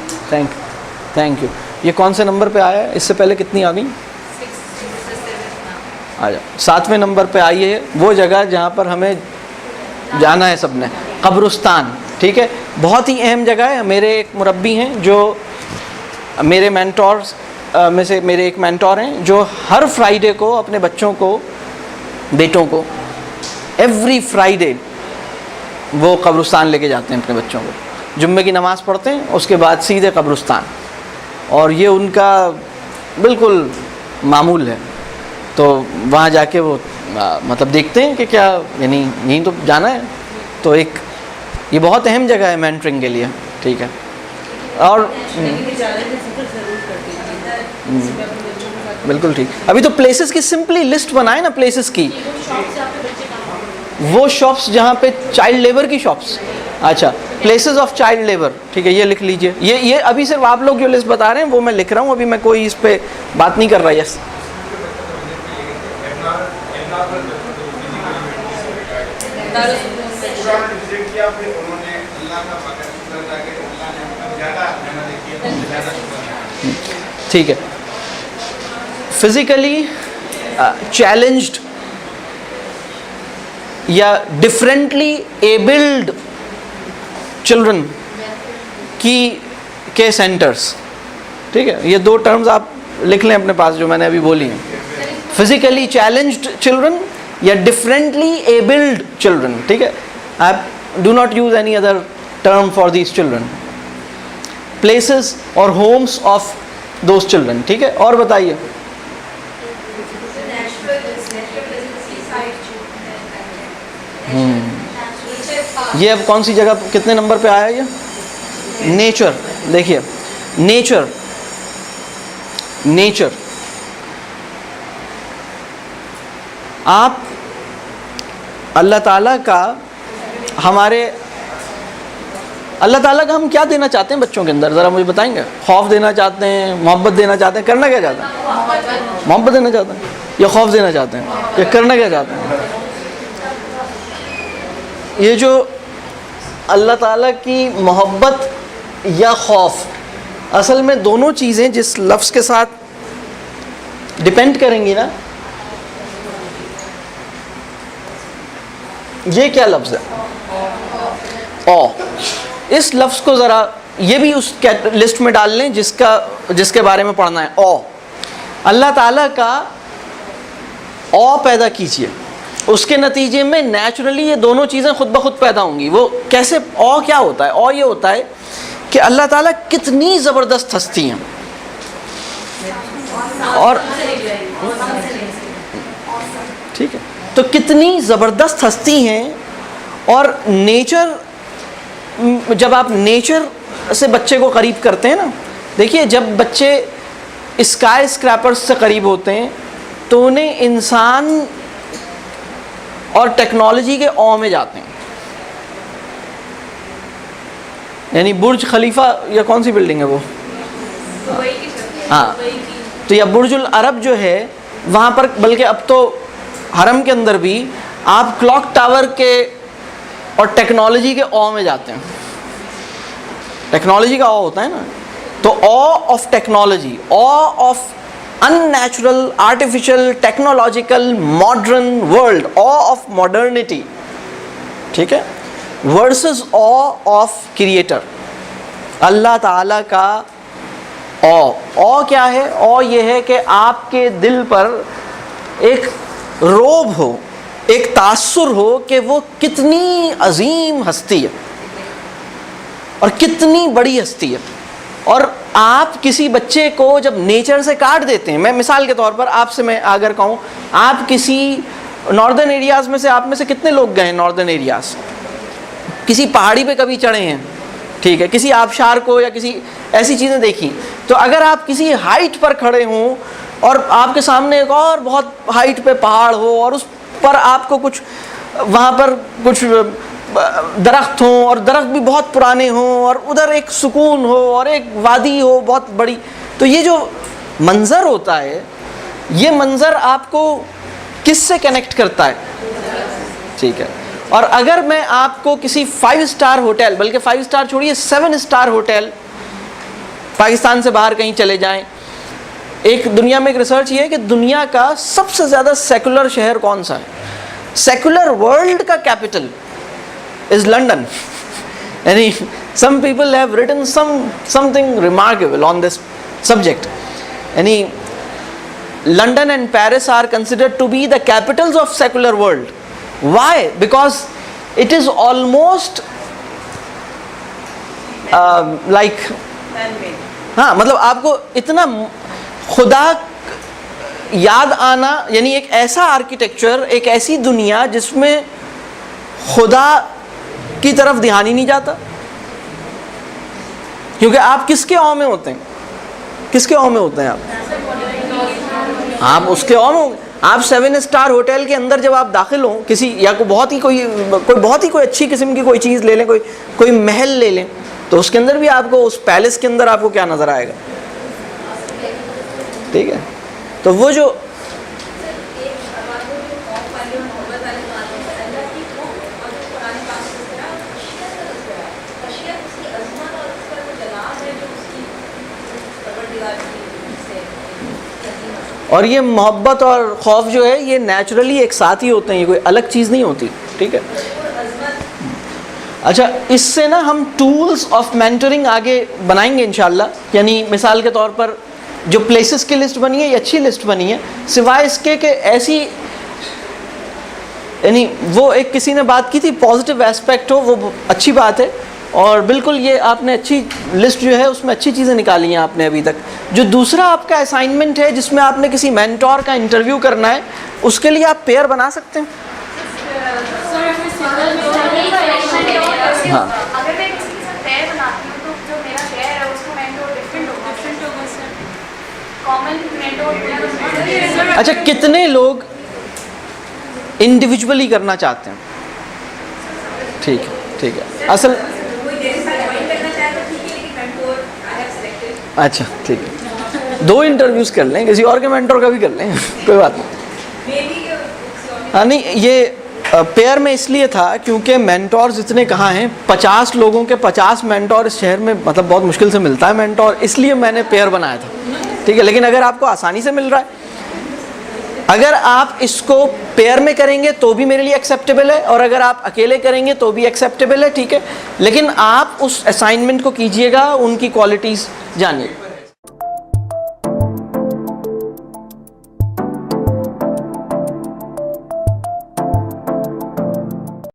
थैंक यू। ये कौन से नंबर पे आया है? इससे पहले कितनी आ गई? आ जाओ, 7वें नंबर पे आई है वो जगह जहाँ पर हमें जाना है सबने, कब्रिस्तान, ठीक है। बहुत ही अहम जगह है। मेरे एक मुरब्बी हैं जो मेरे मेंटोर्स में से मेरे एक मेंटोर हैं जो हर फ्राइडे को अपने बच्चों को, बेटों को, एवरी फ्राइडे वो कब्रिस्तान लेके जाते हैं अपने बच्चों को। जुम्मे की नमाज़ पढ़ते हैं, उसके बाद सीधे कब्रिस्तान, और ये उनका बिल्कुल मामूल है। तो वहाँ जाके वो मतलब देखते हैं कि क्या, यानी यहीं तो जाना है। तो एक ये बहुत अहम जगह है मेंटरिंग के लिए, ठीक है। और बिल्कुल ठीक। अभी तो प्लेसेस की सिंपली लिस्ट बनाए ना, प्लेसेस की, वो शॉप्स जहाँ पे चाइल्ड लेबर की शॉप्स, अच्छा, प्लेसेस ऑफ चाइल्ड लेबर, ठीक है, ये लिख लीजिए। ये अभी सिर्फ आप लोग जो लिस्ट बता रहे हैं वो मैं लिख रहा हूँ, अभी मैं कोई इस पे बात नहीं कर रहा। यस, ठीक है। फिजिकली चैलेंज्ड या डिफरेंटली एबल्ड चिल्ड्रन के सेंटर्स, ठीक है, ये दो टर्म्स आप लिख लें अपने पास जो मैंने अभी बोली हैं। फिजिकली चैलेंज्ड चिल्ड्रन या डिफरेंटली एबल्ड चिल्ड्रन, ठीक है। आप do not use any other term for these children, places और होम्स ऑफ दोज चिल्ड्रन, ठीक है। और बताइए, ये अब कौन सी जगह, कितने नंबर पे आया ये? नेचर। देखिए, नेचर आप अल्लाह ताला का हम क्या देना चाहते हैं बच्चों के अंदर, ज़रा मुझे बताएंगे? खौफ देना चाहते हैं, मोहब्बत देना चाहते हैं, करना क्या चाहते हैं? मोहब्बत देना चाहते हैं या खौफ देना चाहते हैं या करना क्या चाहते हैं? ये जो अल्लाह ताला की मोहब्बत या खौफ, असल में दोनों चीज़ें जिस लफ्ज़ के साथ डिपेंड करेंगी ना, ये क्या लफ्ज़ है? औ। इस लफ्ज़ को ज़रा ये भी उस लिस्ट में डाल लें जिसके बारे में पढ़ना है। औ, अल्लाह ताला का औ पैदा कीजिए, उसके नतीजे में नेचुरली ये दोनों चीज़ें खुद ब खुद पैदा होंगी। वो कैसे? औ क्या होता है? औ ये होता है कि अल्लाह ताला कितनी ज़बरदस्त हस्ती हैं, और ठीक है, तो कितनी ज़बरदस्त हस्ती हैं। और नेचर, जब आप नेचर से बच्चे को करीब करते हैं ना, देखिए जब बच्चे स्काई स्क्रैपर्स से करीब होते हैं तो उन्हें इंसान और टेक्नोलॉजी के औ में जाते हैं। यानी बुर्ज खलीफा या कौन सी बिल्डिंग है वो, हाँ, तो या बुर्जुल अरब जो है वहाँ पर, बल्कि अब तो हरम के अंदर भी आप क्लॉक टावर के और टेक्नोलॉजी के ऑ में जाते हैं। टेक्नोलॉजी का ऑ होता है ना, तो uh of technology, uh of unnatural, artificial, technological, modern world, uh of modernity, ठीक है, versus uh of creator, Allah Taala का ऑ क्या है? ऑ ये है कि आपके दिल पर एक रोब हो, एक तासुर हो कि वो कितनी अजीम हस्ती है और कितनी बड़ी हस्ती है। और आप किसी बच्चे को जब नेचर से काट देते हैं, मैं मिसाल के तौर पर आपसे मैं अगर कहूँ, आप किसी नॉर्दर्न एरियाज़ में से, आप में से कितने लोग गए नॉर्दर्न एरियाज़, किसी पहाड़ी पे कभी चढ़े हैं, ठीक है, किसी आबशार को या किसी ऐसी चीज़ें देखी, तो अगर आप किसी हाइट पर खड़े हों और आपके सामने एक और बहुत हाइट पे पहाड़ हो और उस पर आपको कुछ वहाँ पर कुछ दरख्त हों और दरख्त भी बहुत पुराने हों और उधर एक सुकून हो और एक वादी हो बहुत बड़ी, तो ये जो मंज़र होता है, ये मंज़र आपको किससे कनेक्ट करता है? ठीक है। और अगर मैं आपको किसी 5 स्टार होटल, बल्कि 5 स्टार छोड़िए 7 स्टार होटल, पाकिस्तान से बाहर कहीं चले जाएं, एक दुनिया में एक रिसर्च ये है कि दुनिया का सबसे ज़्यादा सेकुलर शहर कौन सा है? सेकुलर वर्ल्ड का कैपिटल इज़ लंदन। यानी some people have written something remarkable on this subject. यानी London and Paris are considered to be the capitals of secular world. Why? Because it is almost like हाँ, मतलब आपको इतना खुदा याद आना, यानी एक ऐसा आर्किटेक्चर, एक ऐसी दुनिया जिसमें खुदा की तरफ ध्यान ही नहीं जाता। क्योंकि आप किसके औ में होते हैं? किसके औ में होते हैं आप उसके औ में होंगे। आप 7 स्टार होटल के अंदर जब आप दाखिल हों किसी, या कोई बहुत ही कोई अच्छी किस्म की कोई चीज़ ले लें, कोई महल ले लें, तो उसके अंदर भी आपको, उस पैलेस के अंदर आपको क्या नज़र आएगा? ठीक है, तो वो जो और ये मोहब्बत और खौफ जो है, ये नेचुरली एक साथ ही होते हैं, ये कोई अलग चीज़ नहीं होती। ठीक है, अच्छा, इससे ना हम टूल्स ऑफ मेंटरिंग आगे बनाएंगे इंशाल्लाह। यानी मिसाल के तौर पर जो प्लेसेस की लिस्ट बनी है, ये अच्छी लिस्ट बनी है, सिवाय इसके कि ऐसी, यानी वो एक किसी ने बात की थी पॉजिटिव एस्पेक्ट हो, वो अच्छी बात है, और बिल्कुल ये आपने अच्छी लिस्ट जो है उसमें अच्छी चीज़ें निकाली हैं आपने अभी तक। जो दूसरा आपका असाइनमेंट है जिसमें आपने किसी मेंटोर का इंटरव्यू करना है, उसके लिए आप पेयर बना सकते हैं। हाँ, अगर मैं किसी के साथ पेयर बनाती हूँ तो जो मेरा पेयर है उसका मेंटोर डिफरेंट होगा सर। Common mentor. अच्छा, कितने लोग इंडिविजुअली करना चाहते हैं? ठीक है, ठीक है, असल अच्छा ठीक है, 2 इंटरव्यूज कर लें, किसी और के मेंटोर का भी कर लें, कोई बात नहीं। हाँ, नहीं, ये पेयर में इसलिए था क्योंकि मेंटोर्स इतने कहाँ हैं, 50 लोगों के 50 मेंटोर इस शहर में मतलब बहुत मुश्किल से मिलता है मेंटोर, इसलिए मैंने पेयर बनाया था। ठीक है, लेकिन अगर आपको आसानी से मिल रहा है, अगर आप इसको पेयर में करेंगे तो भी मेरे लिए एक्सेप्टेबल है, और अगर आप अकेले करेंगे तो भी एक्सेप्टेबल है। ठीक है, लेकिन आप उस असाइनमेंट को कीजिएगा, उनकी क्वालिटीज़ जानिए।